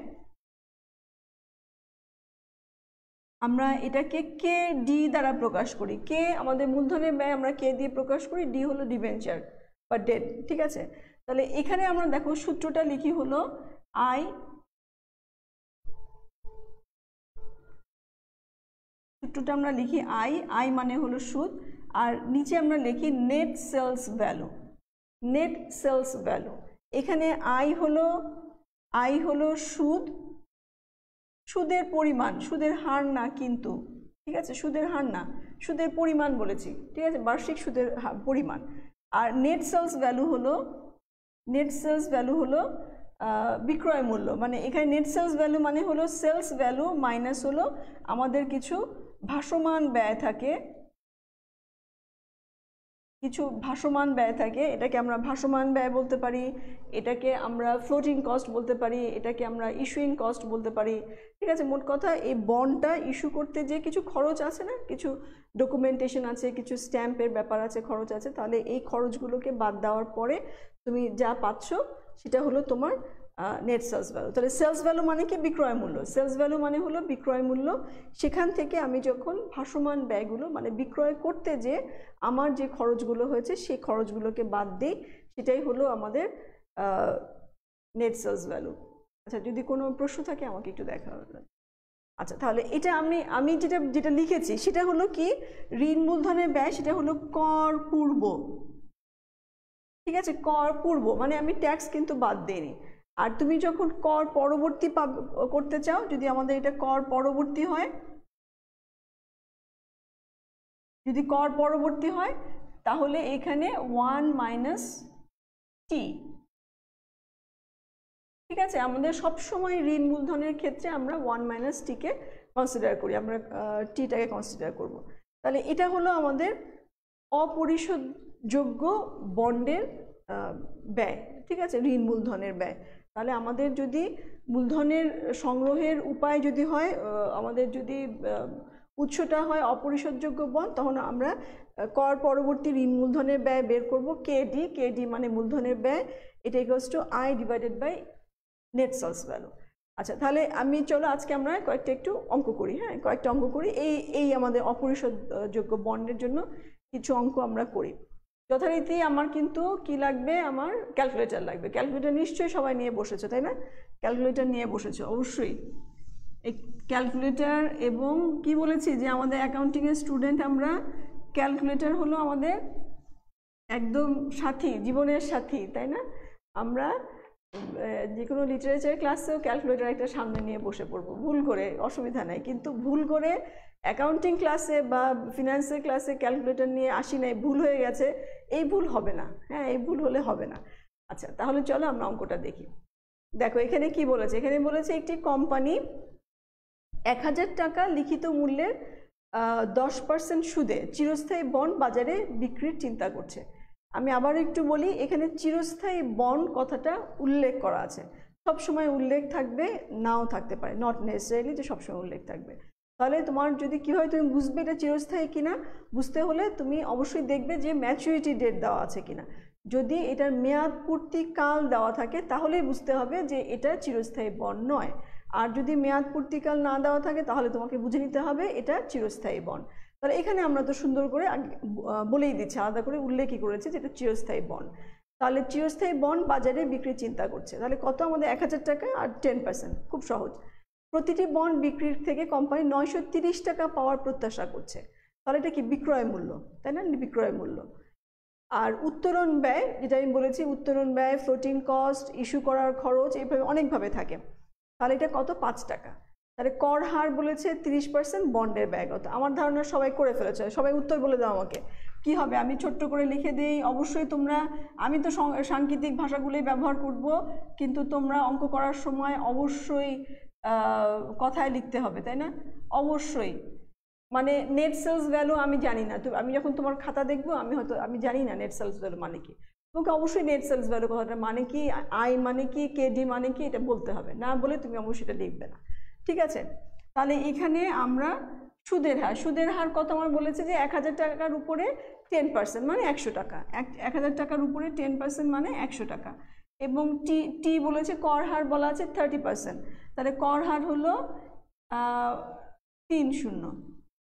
S1: আমরা এটাকে কে ডি দ্বারা প্রকাশ করি। কে আমাদের মূলধনের ব্যয় আমরা কে দিয়ে প্রকাশ করি, ডি হলো ডিবেঞ্চার বা ডেট, ঠিক আছে। তাহলে এখানে আমরা দেখো সূত্রটা লিখি হলো আই, সূত্রটা আমরা লিখি আই, আই মানে হলো সুদ, আর নিচে আমরা লিখি net sales value, net sales value. এখানে আই হলো সুদ, সুদের পরিমাণ, সুদের হার না কিন্তু, ঠিক আছে, সুদের হার না, সুদের পরিমাণ বলেছি, ঠিক আছে, বার্ষিক সুদের পরিমাণ। আর নেট সেলস ভ্যালু হলো বিক্রয় মূল্য, মানে এখানে নেট সেলস ভ্যালু মানে হলো সেলস ভ্যালু মাইনাস হলো আমাদের কিছু ভাসমান ব্যয় থাকে, কিছু ভাসমান ব্যয় থাকে, এটাকে আমরা ভাসমান ব্যয় বলতে পারি, এটাকে আমরা ফ্লোটিং কস্ট বলতে পারি, এটাকে আমরা ইস্যুইং কস্ট বলতে পারি, ঠিক আছে। মোট কথা এই বন্ডটা ইস্যু করতে যে কিছু খরচ আছে না, কিছু ডকুমেন্টেশন আছে, কিছু স্ট্যাম্পের ব্যাপার আছে, খরচ আছে, তাহলে এই খরচগুলোকে বাদ দেওয়ার পরে তুমি যা পাচ্ছ সেটা হলো তোমার নেট সেলস ভ্যালু। তাহলে সেলস ভ্যালু মানে কি, বিক্রয় মূল্য, সেলস ভ্যালু মানে হলো বিক্রয় মূল্য। সেখান থেকে আমি যখন ভাসমান ব্যয়গুলো মানে বিক্রয় করতে যে আমার যে খরচগুলো হয়েছে সেই খরচগুলোকে বাদ দিই, সেটাই হলো আমাদের নেট সেলস ভ্যালু। আচ্ছা, যদি কোনো প্রশ্ন থাকে আমাকে একটু দেখা হবে। আচ্ছা, তাহলে এটা আমি যেটা লিখেছি সেটা হলো কি, ঋণ মূলধনের ব্যয় সেটা হলো কর পূর্ব, ঠিক আছে, কর পূর্ব মানে আমি ট্যাক্স কিন্তু বাদ দিইনি। আর তুমি যখন কর পরবর্তী করতে চাও, যদি আমাদের এটা কর পরবর্তী হয়, যদি কর পরবর্তী হয় তাহলে এখানে 1 মাইনাস টি, ঠিক আছে। আমাদের সবসময় ঋণ মূলধনের ক্ষেত্রে আমরা 1 মাইনাস টিকে কনসিডার করি, আমরা টিটাকে কনসিডার করব। তাহলে এটা হলো আমাদের অপরিশোধযোগ্য বন্ডের ব্যয়, ঠিক আছে, ঋণ মূলধনের ব্যয়। তাহলে আমাদের যদি মূলধনের সংগ্রহের উপায় যদি হয়, আমাদের যদি উৎসটা হয় অপরিশোধযোগ্য বন্ড, তখন আমরা কর পরবর্তী ঋণ মূলধনের ব্যয় বের করব, কেডি, কেডি মানে মূলধনের ব্যয়, এটা equals to I divided by net sales value. আচ্ছা, তাহলে আমি চলো আজকে আমরা কয়েকটা একটু অঙ্ক করি, হ্যাঁ, কয়েকটা অঙ্ক করি, এই আমাদের অপরিশোধযোগ্য বন্ডের জন্য কিছু অঙ্ক আমরা করি। যথারীতি আমার কিন্তু কি লাগবে, আমার ক্যালকুলেটর লাগবে। ক্যালকুলেটর নিশ্চয়ই সবাই নিয়ে বসেছো, তাই না? ক্যালকুলেটর নিয়ে বসেছো অবশ্যই। এই ক্যালকুলেটর এবং কি বলেছি যে আমাদের অ্যাকাউন্টিংয়ের স্টুডেন্ট আমরা, ক্যালকুলেটর হলো আমাদের একদম সাথী, জীবনের সাথী, তাই না? আমরা যে কোনো লিটারেচার ক্লাসেও ক্যালকুলেটর একটা সামনে নিয়ে বসে পড়বো ভুল করে, অসুবিধা নাই, কিন্তু ভুল করে অ্যাকাউন্টিং ক্লাসে বা ফিনান্সের ক্লাসে ক্যালকুলেটর নিয়ে আসি নাই, ভুল হয়ে গেছে, এই ভুল হবে না, হ্যাঁ, এই ভুল হলে হবে না। আচ্ছা, তাহলে চলো আমরা অঙ্কটা দেখি। দেখো এখানে কি বলেছে, এখানে বলেছে একটি কোম্পানি 1000 টাকা লিখিত মূল্যের 10% সুদে চিরস্থায়ী বন্ড বাজারে বিক্রির চিন্তা করছে। আমি আবার একটু বলি, এখানে চিরস্থায়ী বন্ড কথাটা উল্লেখ করা আছে, সবসময় উল্লেখ থাকবে, নাও থাকতে পারে, নট নেসেসারিলি যে সবসময় উল্লেখ থাকবে। তাহলে তোমার যদি কীভাবে তুমি বুঝবে এটা চিরস্থায়ী কিনা, বুঝতে হলে তুমি অবশ্যই দেখবে যে ম্যাচুরিটি ডেট দেওয়া আছে কিনা। যদি এটার মেয়াদ পূর্তিকাল দেওয়া থাকে তাহলেই বুঝতে হবে যে এটা চিরস্থায়ী বন্ড নয়, আর যদি মেয়াদ পূর্তিকাল না দেওয়া থাকে তাহলে তোমাকে বুঝে নিতে হবে এটা চিরস্থায়ী বন্ড। তাহলে এখানে আমরা তো সুন্দর করে বলেই দিচ্ছি, আলাদা করে উল্লেখই করেছে যে এটা চিরস্থায়ী বন্ড। তাহলে চিরস্থায়ী বন্ড বাজারে বিক্রির চিন্তা করছে, তাহলে কত আমাদের 1000 টাকা আর 10%, খুব সহজ। প্রতিটি বন্ড বিক্রির থেকে কোম্পানি 930 টাকা পাওয়ার প্রত্যাশা করছে, তাহলে এটা কি বিক্রয় মূল্য, তাই না, বিক্রয় মূল্য। আর উত্তোলন ব্যয়, যেটা আমি বলেছি, উত্তোলন ব্যয়, ফ্লোটিং কস্ট, ইস্যু করার খরচ, এইভাবে অনেকভাবে থাকে। তাহলে এটা কত, 5 টাকা। তাহলে কর হার বলেছে 30%, বন্ডের ব্যয় কত। আমার ধারণা সবাই করে ফেলেছে, সবাই উত্তর বলে দাও আমাকে কি হবে। আমি ছোট্ট করে লিখে দিই, অবশ্যই তোমরা, আমি তো সাংকেতিক ভাষাগুলোই ব্যবহার করব, কিন্তু তোমরা অঙ্ক করার সময় অবশ্যই কথায় লিখতে হবে, তাই না? অবশ্যই, মানে নেট সেলস ভ্যালু আমি জানি না, তো আমি যখন তোমার খাতা দেখবো আমি জানি না নেট সেলস ভ্যালু মানে কি, তোমাকে অবশ্যই নেট সেলস ভ্যালু কথাটা মানে কি, আই মানে কি, কেডি মানে কি, এটা বলতে হবে, না বলে তুমি অবশ্যই এটা লিখবে না, ঠিক আছে? তাহলে এখানে আমরা সুদের হার কত আমার বলেছে যে 1000 টাকার উপরে 10% মানে 100 টাকা, 1000 টাকার উপরে 10% মানে 100 টাকা। এবং টি বলেছে কর হার বলা আছে 30%, তাহলে কর হার হলো 30।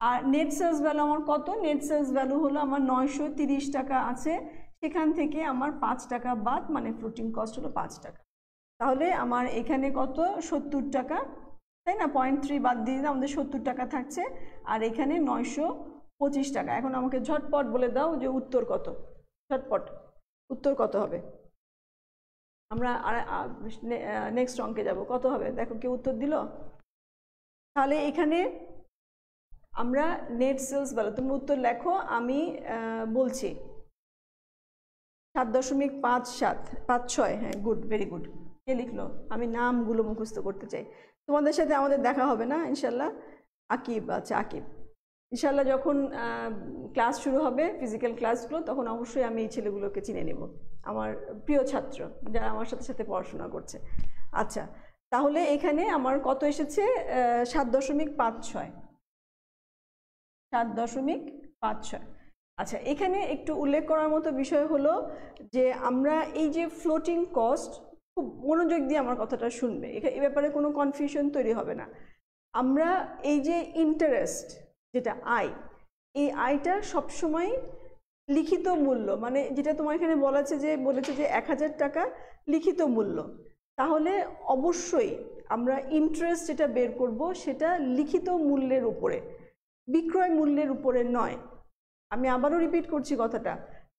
S1: আর নেট সেলস ভ্যালু আমার কত, নেট সেলস ভ্যালু হলো আমার 930 টাকা আছে, সেখান থেকে আমার 5 টাকা বাদ, মানে ফ্লোটিং কস্ট হলো 5 টাকা। তাহলে আমার এখানে কত 70 টাকা, তাই না, 0.3 বাদ দিয়ে দিলে আমাদের 70 টাকা থাকছে, আর এখানে 925 টাকা। এখন আমাকে ঝটপট বলে দাও যে উত্তর কত, ঝটপট উত্তর কত হবে। আমরা নেক্সট অঙ্কে যাব, কত হবে দেখো, কি উত্তর দিল। তাহলে এখানে আমরা নেট সেলস ভ্যালু, তুমি উত্তর লেখো, আমি বলছি 7.5756। হ্যাঁ, গুড, ভেরি গুড। কে লিখলো, আমি নামগুলো মুখস্থ করতে চাই। তোমাদের সাথে আমাদের দেখা হবে না ইনশাল্লাহ। আকিব, আচ্ছা আকিব, ইনশাল্লাহ যখন ক্লাস শুরু হবে ফিজিক্যাল ক্লাসগুলো, তখন অবশ্যই আমি এই ছেলেগুলোকে চিনে নেব, আমার প্রিয় ছাত্র যারা আমার সাথে সাথে পড়াশোনা করছে। আচ্ছা, তাহলে এখানে আমার কত এসেছে, 7.56, 7.56। আচ্ছা, এখানে একটু উল্লেখ করার মতো বিষয় হলো যে আমরা এই যে ফ্লোটিং কস্ট, খুব মনোযোগ দিয়ে আমার কথাটা শুনবে, এই ব্যাপারে কোনো কনফিউশন তৈরি হবে না। আমরা এই যে ইন্টারেস্ট যেটা আয়, এই আয়টা সবসময় লিখিত মূল্য, মানে যেটা তোমার এখানে বলেছে যে 1000 টাকা লিখিত মূল্য, তাহলে অবশ্যই আমরা ইন্টারেস্ট যেটা বের করব সেটা লিখিত মূল্যের উপরে, বিক্রয় মূল্যের উপরে নয়। আমি আবারও রিপিট করছি কথাটা,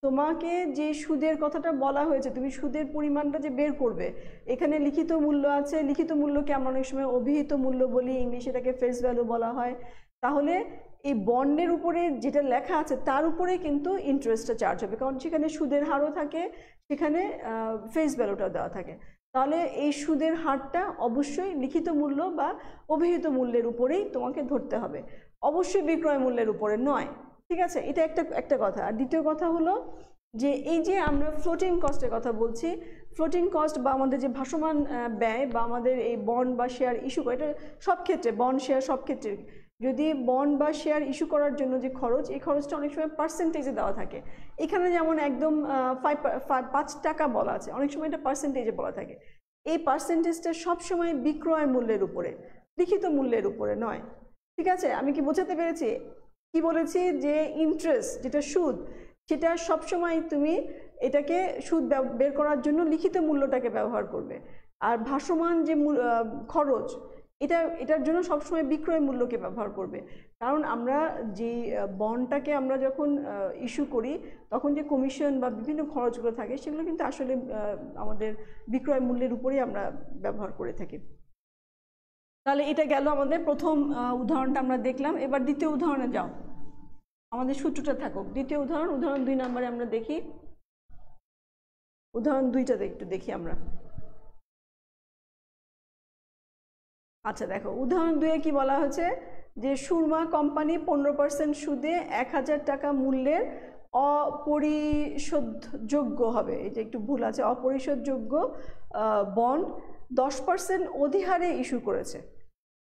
S1: তোমাকে যে সুদের কথাটা বলা হয়েছে, তুমি সুদের পরিমাণটা যে বের করবে, এখানে লিখিত মূল্য আছে, লিখিত মূল্যকে আমরা অনেক সময় অভিহিত মূল্য বলি, ইংলিশে এটাকে ফেস ভ্যালু বলা হয়। তাহলে এই বন্ডের উপরে যেটা লেখা আছে তার উপরে কিন্তু ইন্টারেস্টটা চার্জ হবে, কারণ সেখানে সুদের হারও থাকে, সেখানে ফেস ভ্যালুটাও দেওয়া থাকে। তাহলে এই সুদের হারটা অবশ্যই লিখিত মূল্য বা অভিহিত মূল্যের উপরেই তোমাকে ধরতে হবে, অবশ্যই বিক্রয় মূল্যের উপরে নয়। ঠিক আছে, এটা একটা কথা। আর দ্বিতীয় কথা হলো যে এই যে আমরা ফ্লোটিং কস্টের কথা বলছি, ফ্লোটিং কস্ট বা আমাদের যে ভাসমান ব্যয় বা আমাদের এই বন্ড বা শেয়ার ইস্যু করা, এটা সব ক্ষেত্রে, বন্ড শেয়ার সব ক্ষেত্রে, যদি বন্ড বা শেয়ার ইস্যু করার জন্য যে খরচ, এই খরচটা অনেক সময় পার্সেন্টেজে দেওয়া থাকে। এখানে যেমন একদম 5 টাকা বলা আছে, অনেক সময় এটা পার্সেন্টেজে বলা থাকে। এই পার্সেন্টেজটা সবসময় বিক্রয় মূল্যের উপরে, লিখিত মূল্যের উপরে নয়। ঠিক আছে, আমি কি বোঝাতে পেরেছি? কি বলেছি যে ইন্টারেস্ট যেটা সুদ, সেটা সবসময় তুমি এটাকে সুদ বের করার জন্য লিখিত মূল্যটাকে ব্যবহার করবে, আর ভাসমান যে খরচ, এটার জন্য সবসময় বিক্রয় মূল্যকে ব্যবহার করবে। কারণ আমরা যে বন্ডটাকে আমরা যখন ইস্যু করি, তখন যে কমিশন বা বিভিন্ন খরচগুলো থাকে, সেগুলো কিন্তু আসলে আমাদের বিক্রয় মূল্যের উপরেই আমরা ব্যবহার করে থাকি। তাহলে এটা গেল আমাদের প্রথম উদাহরণটা আমরা দেখলাম। এবার দ্বিতীয় উদাহরণে যাও, আমাদের সূত্রটা থাকুক। দ্বিতীয় উদাহরণ 2 নম্বরে আমরা দেখি, উদাহরণ 2টাতে একটু দেখি আমরা। আচ্ছা দেখো, উদাহরণ 2-এ কি বলা হয়েছে যে সুরমা কোম্পানি 15% সুদে 1000 টাকা মূল্যের অপরিশোধযোগ্য হবে, এই যে একটু ভুল আছে, অপরিশোধযোগ্য বন্ড 10% অধিহারে ইস্যু করেছে।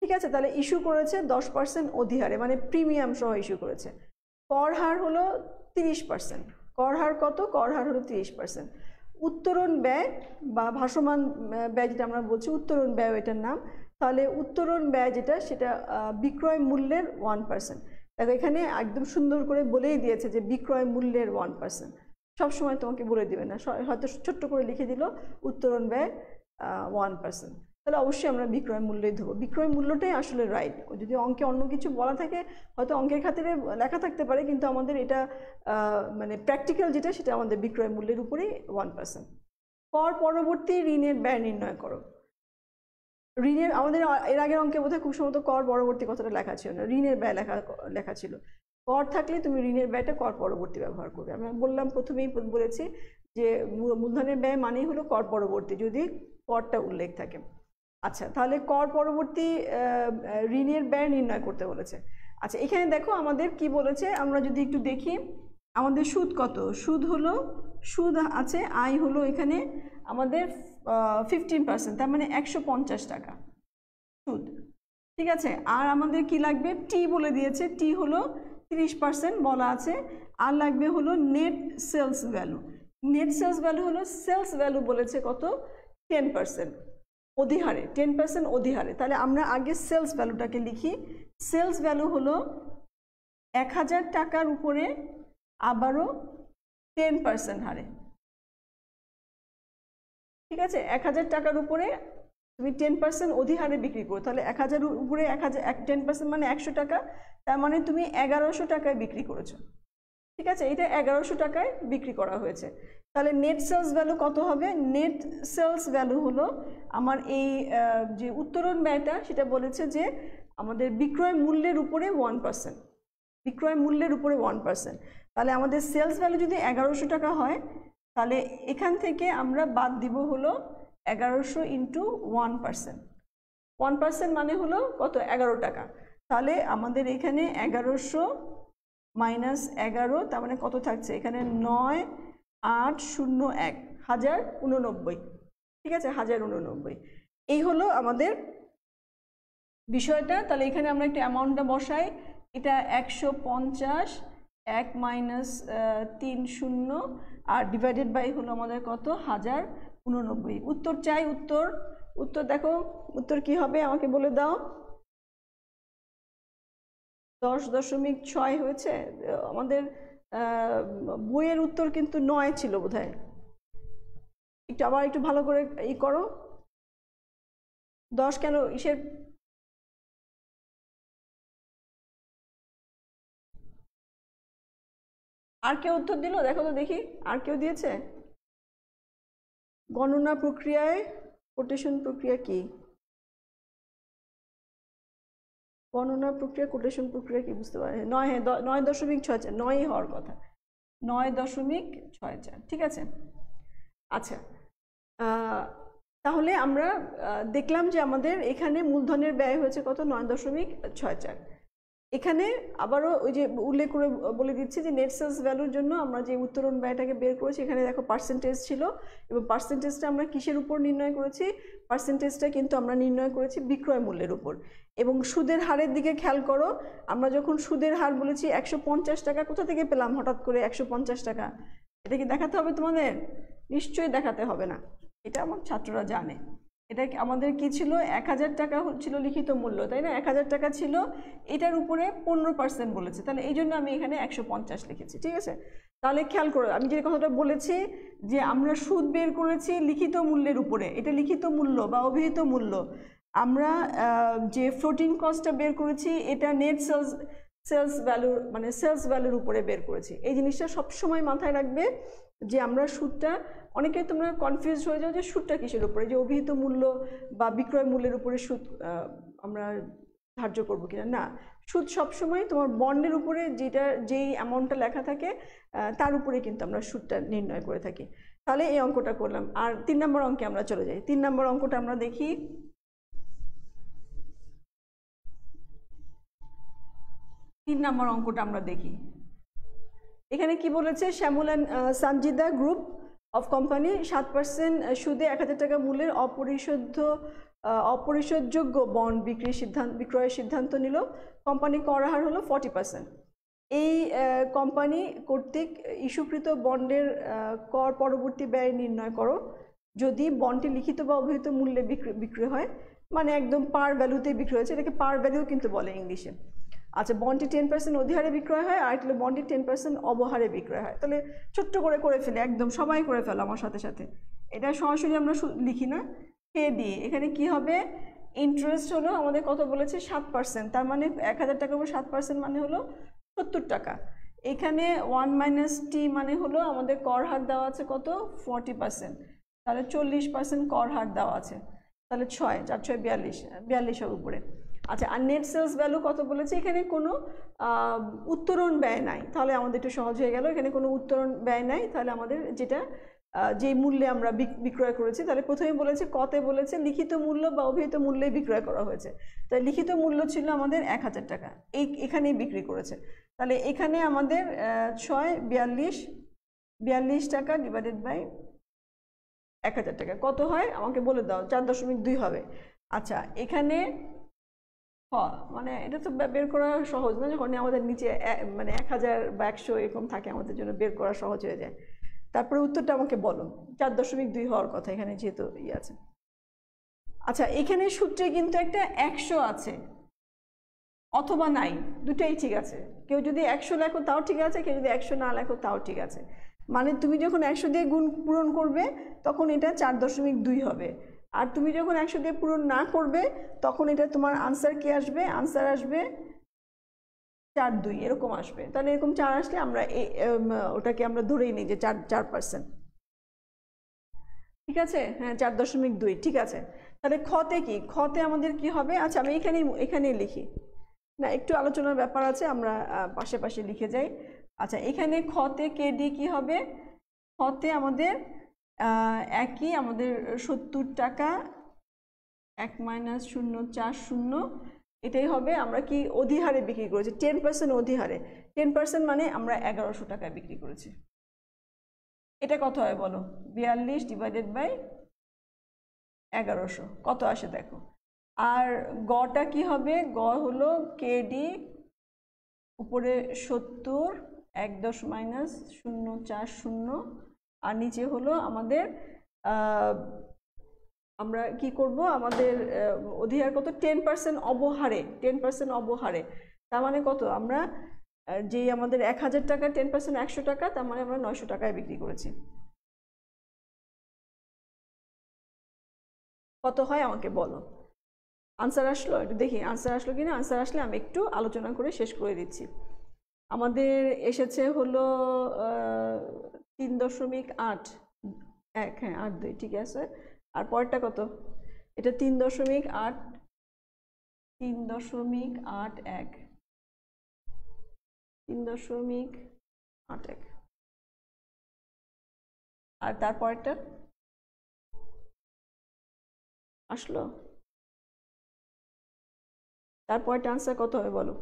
S1: ঠিক আছে, তাহলে ইস্যু করেছে 10% অধিহারে, মানে প্রিমিয়াম সহ ইস্যু করেছে। কর হার হলো 30%। কর হার কত? কর হার হলো 30%। উত্তরণ ব্যয় বা ভাসমান ব্যয় যেটা আমরা বলছি, উত্তরণ ব্যয় এটার নাম। তাহলে উত্তরণ ব্যয় যেটা, সেটা বিক্রয় মূল্যের 1%। দেখো এখানে একদম সুন্দর করে বলেই দিয়েছে যে বিক্রয় মূল্যের 1%। সবসময় তোমাকে বলে দিবে না, হয়তো ছোট্ট করে লিখে দিল উত্তরণ ব্যয় 1%। তাহলে অবশ্যই আমরা বিক্রয় মূল্যই ধরবো, বিক্রয় মূল্যটাই আসলে রাইট। যদি অঙ্কে অন্য কিছু বলা থাকে, হয়তো অঙ্কের খাতিরে লেখা থাকতে পারে, কিন্তু আমাদের এটা মানে প্র্যাকটিক্যাল যেটা, সেটা আমাদের বিক্রয় মূল্যের উপরেই 1%। কর পরবর্তী ঋণের ব্যয় নির্ণয় করো। ঋণের, আমাদের এর আগের অঙ্কে বোধহয় খুব সম্ভবত কর পরবর্তী কথাটা লেখা ছিল না, ঋণের ব্যয় লেখা ছিল। কর থাকলে তুমি ঋণের ব্যয়টা কর পরবর্তী ব্যবহার করবে। আমরা বললাম, প্রথমেই বলেছি যে মূলধনের ব্যয় মানেই হলো কর পরবর্তী, যদি করটা উল্লেখ থাকে। আচ্ছা, তাহলে কর পরবর্তী ঋণের ব্যয় নির্ণয় করতে বলেছে। আচ্ছা, এখানে দেখো আমাদের কি বলেছে, আমরা যদি একটু দেখি আমাদের সুদ কত। সুদ আছে, আয় হলো এখানে আমাদের 15%, তার মানে 150 টাকা সুদ। ঠিক আছে। আর আমাদের কি লাগবে, টি বলে দিয়েছে, টি হলো 30% বলা আছে। আর লাগবে হলো net sales value. Net sales value হলো, সেলস ভ্যালু বলেছে কত, 10% অধিহারে, 10% অধিহারে। তাহলে আমরা আগে সেলস ভ্যালুটাকে লিখি। সেলস ভ্যালু হলো 1000 টাকার উপরে আবারও 10% হারে। ঠিক আছে, 1000 টাকার উপরে তুমি 10% অধিহারে বিক্রি করো, তাহলে 1000 উপরে 10% মানে 100 টাকা, তার মানে তুমি 1100 টাকায় বিক্রি করেছো। ঠিক আছে, এটা 1100 টাকায় বিক্রি করা হয়েছে। তাহলে নেট সেলস ভ্যালু কত হবে? নেট সেলস ভ্যালু হলো আমার এই যে উত্তরণ ব্যয়টা, সেটা বলেছে যে আমাদের বিক্রয় মূল্যের উপরে 1%, বিক্রয় মূল্যের উপরে 1%। তাহলে আমাদের সেলস ভ্যালু যদি 1100 টাকা হয়, তাহলে এখান থেকে আমরা বাদ দিব হলো 1100 ইন্টু 1%। 1% মানে হলো কত, 11 টাকা। তাহলে আমাদের এখানে 1100 মাইনাস 11, তার মানে কত থাকছে এখানে, 9801, 1089। ঠিক আছে, 1089। এই হলো আমাদের বিষয়টা। তাহলে এখানে আমরা একটু অ্যামাউন্টটা বসাই, এটা 150, 1 মাইনাস 30 আর ডিভাইডেড বাই হলো আমাদের কত, 1089। উত্তর চাই, উত্তর, উত্তর দেখো, উত্তর কি হবে আমাকে বলে দাও। 10.6 হয়েছে আমাদের। বইয়ের উত্তর কিন্তু 9 ছিল বোধহয়, একটু আবার একটু ভালো করে ই করো। 10 কেন, ইসের আর কেউ উত্তর দিল দেখো তো দেখি, আর কেউ দিয়েছে? গণনা প্রক্রিয়ায় কোটেশন প্রক্রিয়া কি? গণনা প্রক্রিয়া কোটেশন প্রক্রিয়া কি বুঝতে পারে? 9, হ্যাঁ 9.64, 9ই হওয়ার কথা, 9.64। ঠিক আছে, আচ্ছা। তাহলে আমরা দেখলাম যে আমাদের এখানে মূলধনের ব্যয় হয়েছে কত, 9.64। এখানে আবারও ওই যে উল্লেখ করে বলে দিচ্ছি যে নেট সেলস ভ্যালুর জন্য আমরা যে উত্তরণ ব্যয়টাকে বের করেছি, এখানে দেখো পার্সেন্টেজ ছিল, এবং পার্সেন্টেজটা আমরা কিসের উপর নির্ণয় করেছি? পার্সেন্টেজটা কিন্তু আমরা নির্ণয় করেছি বিক্রয় মূল্যের উপর। এবং সুদের হারের দিকে খেয়াল করো, আমরা যখন সুদের হার বলেছি 150 টাকা, কোথা থেকে পেলাম হঠাৎ করে 150 টাকা? এটা কি দেখাতে হবে তোমাদের? নিশ্চয়ই দেখাতে হবে না, এটা আমার ছাত্ররা জানে। এটা আমাদের কি ছিল, 1000 টাকা ছিল লিখিত মূল্য, তাই না? 1000 টাকা ছিল, এটার উপরে 15% বলেছে, তাহলে এই জন্য আমি এখানে 150 লিখেছি। ঠিক আছে, তাহলে খেয়াল করো আমি যে কথাটা বলেছি যে আমরা সুদ বের করেছি লিখিত মূল্যের উপরে, এটা লিখিত মূল্য বা অভিহিত মূল্য। আমরা যে ফ্লোটিং কস্টটা বের করেছি, এটা নেট সেলস ভ্যালু মানে সেলস ভ্যালুর উপরে বের করেছি। এই জিনিসটা সবসময় মাথায় রাখবে যে আমরা সুদটা, অনেকে তোমরা কনফিউজ হয়ে যাও যে সুদটা কিসের উপরে, যে অভিহিত মূল্য বা বিক্রয় মূল্যের উপরে সুদ আমরা ধার্য করবো কিনা। না, সুদ সবসময় তোমার বন্ডের উপরে যেই অ্যামাউন্টটা লেখা থাকে তার উপরে কিন্তু আমরা সুদটা নির্ণয় করে থাকি। তাহলে এই অঙ্কটা করলাম। আর 3 নম্বর অঙ্কে আমরা চলে যাই। 3 নম্বর অঙ্কটা আমরা দেখি। 3 নম্বর অঙ্কটা আমরা দেখি। এখানে কি বলেছে, Shyamal and Sanjida group of company 7% সুদে 1000 টাকা মূল্যের অপরিশোধযোগ্য বন্ড বিক্রয়ের সিদ্ধান্ত নিল। কোম্পানি কর হার হলো 40%। এই কোম্পানি কর্তৃক ইস্যুকৃত বন্ডের কর পরবর্তী ব্যয় নির্ণয় করো যদি বন্ডটি লিখিত বা অভিহিত মূল্যে বিক্রি হয়, মানে একদম পার ভ্যালুতে বিক্রি হয়েছে, এটাকে পার ভ্যালু কিন্তু বলে ইংলিশে। আচ্ছা, বন্ডটি 10% অধিহারে বিক্রয় হয়, আর এটা বন্ডটি 10% অবহারে বিক্রয় হয়। তাহলে ছোট্ট করে ফেলে, একদম সবাই করে ফেলো আমার সাথে সাথে। এটা সরাসরি আমরা লিখি না, কে দিয়ে। এখানে কি হবে, ইন্টারেস্ট হলো আমাদের কত বলেছে, 7%, তার মানে 1000 টাকার উপর 7% মানে হলো 70 টাকা। এখানে 1 মাইনাস টি মানে হলো আমাদের কর হার দেওয়া আছে কত, 40%, তাহলে 40% কর হার দেওয়া আছে। তাহলে 6, 4 6 42 উপরে। আচ্ছা, আর নেট সেলস ভ্যালু কত বলেছে, এখানে কোনো উত্তরণ ব্যয় নাই, তাহলে আমাদের একটু সহজ হয়ে গেল। এখানে কোনো উত্তরণ ব্যয় নাই, তাহলে আমাদের যেটা যে মূল্যে আমরা বিক্রয় করেছি, তাহলে প্রথমে বলেছে কতে বলেছে লিখিত মূল্য বা অভিহিত মূল্যে বিক্রয় করা হয়েছে। তাই লিখিত মূল্য ছিল আমাদের 1000 টাকা, এখানেই বিক্রি করেছে। তাহলে এখানে আমাদের 6 42 টাকা ডিভাইডেড বাই 1000 টাকা কত হয় আমাকে বলে দাও। 4.2 হবে। আচ্ছা, এখানে মানে এটা তো বের করা সহজ না, যখন আমাদের নিচে মানে 1000 বা 100 এরকম থাকে আমাদের জন্য বের করা সহজ হয়ে যায়। তারপরে উত্তরটা আমাকে বলো। 4.2 হওয়ার কথা এখানে যেহেতু আছে। আচ্ছা, এখানে সূত্রে কিন্তু একটা 100 আছে অথবা নাই, দুটাই ঠিক আছে। কেউ যদি 100 লেখো তাও ঠিক আছে, কেউ যদি 100 না লেখো তাও ঠিক আছে। মানে তুমি যখন 100 দিয়ে গুণ পূরণ করবে তখন এটা 4.2 হবে, আর তুমি যখন 100 দিয়ে পূরণ না করবে তখন এটা তোমার আনসার কি আসবে? আনসার আসবে 4.2 এরকম আসবে। তাহলে এরকম 4 আসলে আমরা ওটাকে আমরা ধরেই নিই যে 4%। ঠিক আছে, হ্যাঁ 4.2 ঠিক আছে। তাহলে খতে কি? খতে আমাদের কি হবে? আচ্ছা আমি এখানেই লিখি না, একটু আলোচনার ব্যাপার আছে, আমরা পাশে পাশে লিখে যাই। আচ্ছা এখানে খতে কেডি কি হবে? খতে আমাদের একই, আমাদের 70 টাকা 1 - 0.40 এটাই হবে। আমরা কি অধিহারে বিক্রি করেছি? 10% অধিহারে। 10% মানে আমরা 1100 টাকায় বিক্রি করেছি। এটা কত হয় বলো? 42 / 1100 কত আসে দেখো। আর গটা কি হবে? গ হলো কেডি উপরে 70 1 - 0.40 আর নিচে হলো আমাদের আমরা কি করব? আমাদের অধিহার কত? 10% অবহারে। 10% অবহারে তার মানে কত? আমরা যে আমাদের 1000 টাকা 10% 100 টাকা, তার মানে আমরা 900 টাকায় বিক্রি করেছি। কত হয় আমাকে বলো। আনসার আসলো? একটু দেখি আনসার আসলো কিনা। আনসার আসলে আমি একটু আলোচনা করে শেষ করে দিচ্ছি। আমাদের এসেছে হলো 3.81, হ্যাঁ 8.2 ঠিক আছে। আর পরেরটা কত? এটা 3.81 3.81 আর তারপরেরটা আসলো? তারপরেরটা আনসার কত হবে বলো।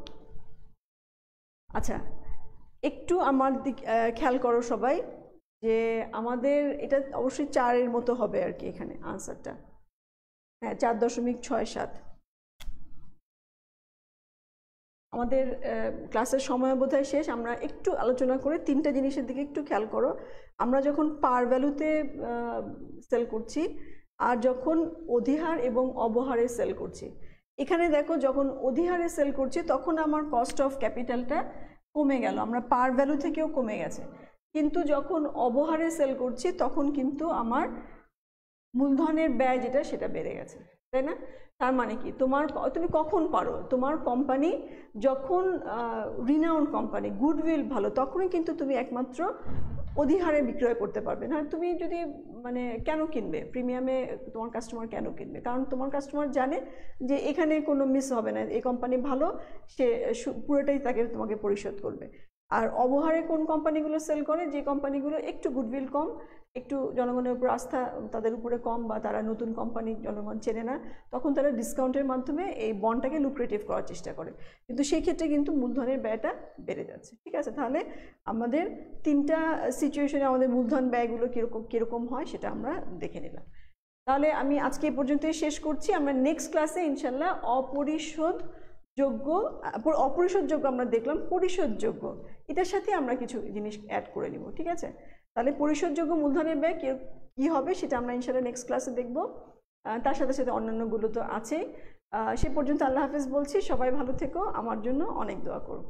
S1: আচ্ছা একটু আমার দিক খেয়াল করো সবাই, যে আমাদের এটা অবশ্যই 4-এর মতো হবে আর কি এখানে আনসারটা। হ্যাঁ 4.67। আমাদের ক্লাসের সময় বোধহয় শেষ। আমরা একটু আলোচনা করে 3টা জিনিসের দিকে একটু খেয়াল করো। আমরা যখন পার ভ্যালুতে সেল করছি আর যখন অধিহার এবং অবহারে সেল করছি, এখানে দেখো যখন অধিহারে সেল করছি তখন আমার কস্ট অফ ক্যাপিটালটা কমে গেল, আমরা পার ভ্যালু থেকেও কমে গেছে। কিন্তু যখন অবহারে সেল করছি তখন কিন্তু আমার মূলধনের ব্যয় যেটা সেটা বেড়ে গেছে, তাই না? তার মানে কি? তুমি কখন পারো? তোমার কোম্পানি যখন রিনাউন্ড কোম্পানি, গুডউইল ভালো, তখনই কিন্তু তুমি একমাত্র অধিহারে বিক্রয় করতে পারবে না। তুমি যদি মানে কেন কিনবে প্রিমিয়ামে? তোমার কাস্টমার কেন কিনবে? কারণ তোমার কাস্টমার জানে যে এখানে কোনো মিস হবে না, এই কোম্পানি ভালো, সে পুরোটাই তোমাকে পরিশোধ করবে। আর অবহারে কোন কোম্পানিগুলো সেল করে? যে কোম্পানিগুলো একটু গুডউইল কম, একটু জনগণের উপর আস্থা তাদের উপরে কম, বা তারা নতুন কোম্পানি, জনগণ চেনে না, তখন তারা ডিসকাউন্টের মাধ্যমে এই বন্ডটাকে লুক্রেটিভ করার চেষ্টা করে। কিন্তু সেই ক্ষেত্রে কিন্তু মূলধনের ব্যয়টা বেড়ে যাচ্ছে। ঠিক আছে, তাহলে আমাদের 3টা সিচুয়েশনে আমাদের মূলধন ব্যয়গুলো কীরকম হয় সেটা আমরা দেখে নিলাম। তাহলে আমি আজকে এই পর্যন্তই শেষ করছি। আমরা নেক্সট ক্লাসে ইনশাল্লাহ অপরিশোধযোগ্য আমরা দেখলাম, পরিশোধযোগ্য এটার সাথে আমরা কিছু জিনিস অ্যাড করে নিব। ঠিক আছে, তাহলে পরিশোধযোগ্য মূলধনের ব্যয় কী হবে সেটা আমরা ইনশাল্লাহ নেক্সট ক্লাসে দেখব। তার সাথে সাথে অন্যান্যগুলো তো আছেই। সে পর্যন্ত আল্লাহ হাফেজ বলছি। সবাই ভালো থেকো, আমার জন্য অনেক দোয়া করো।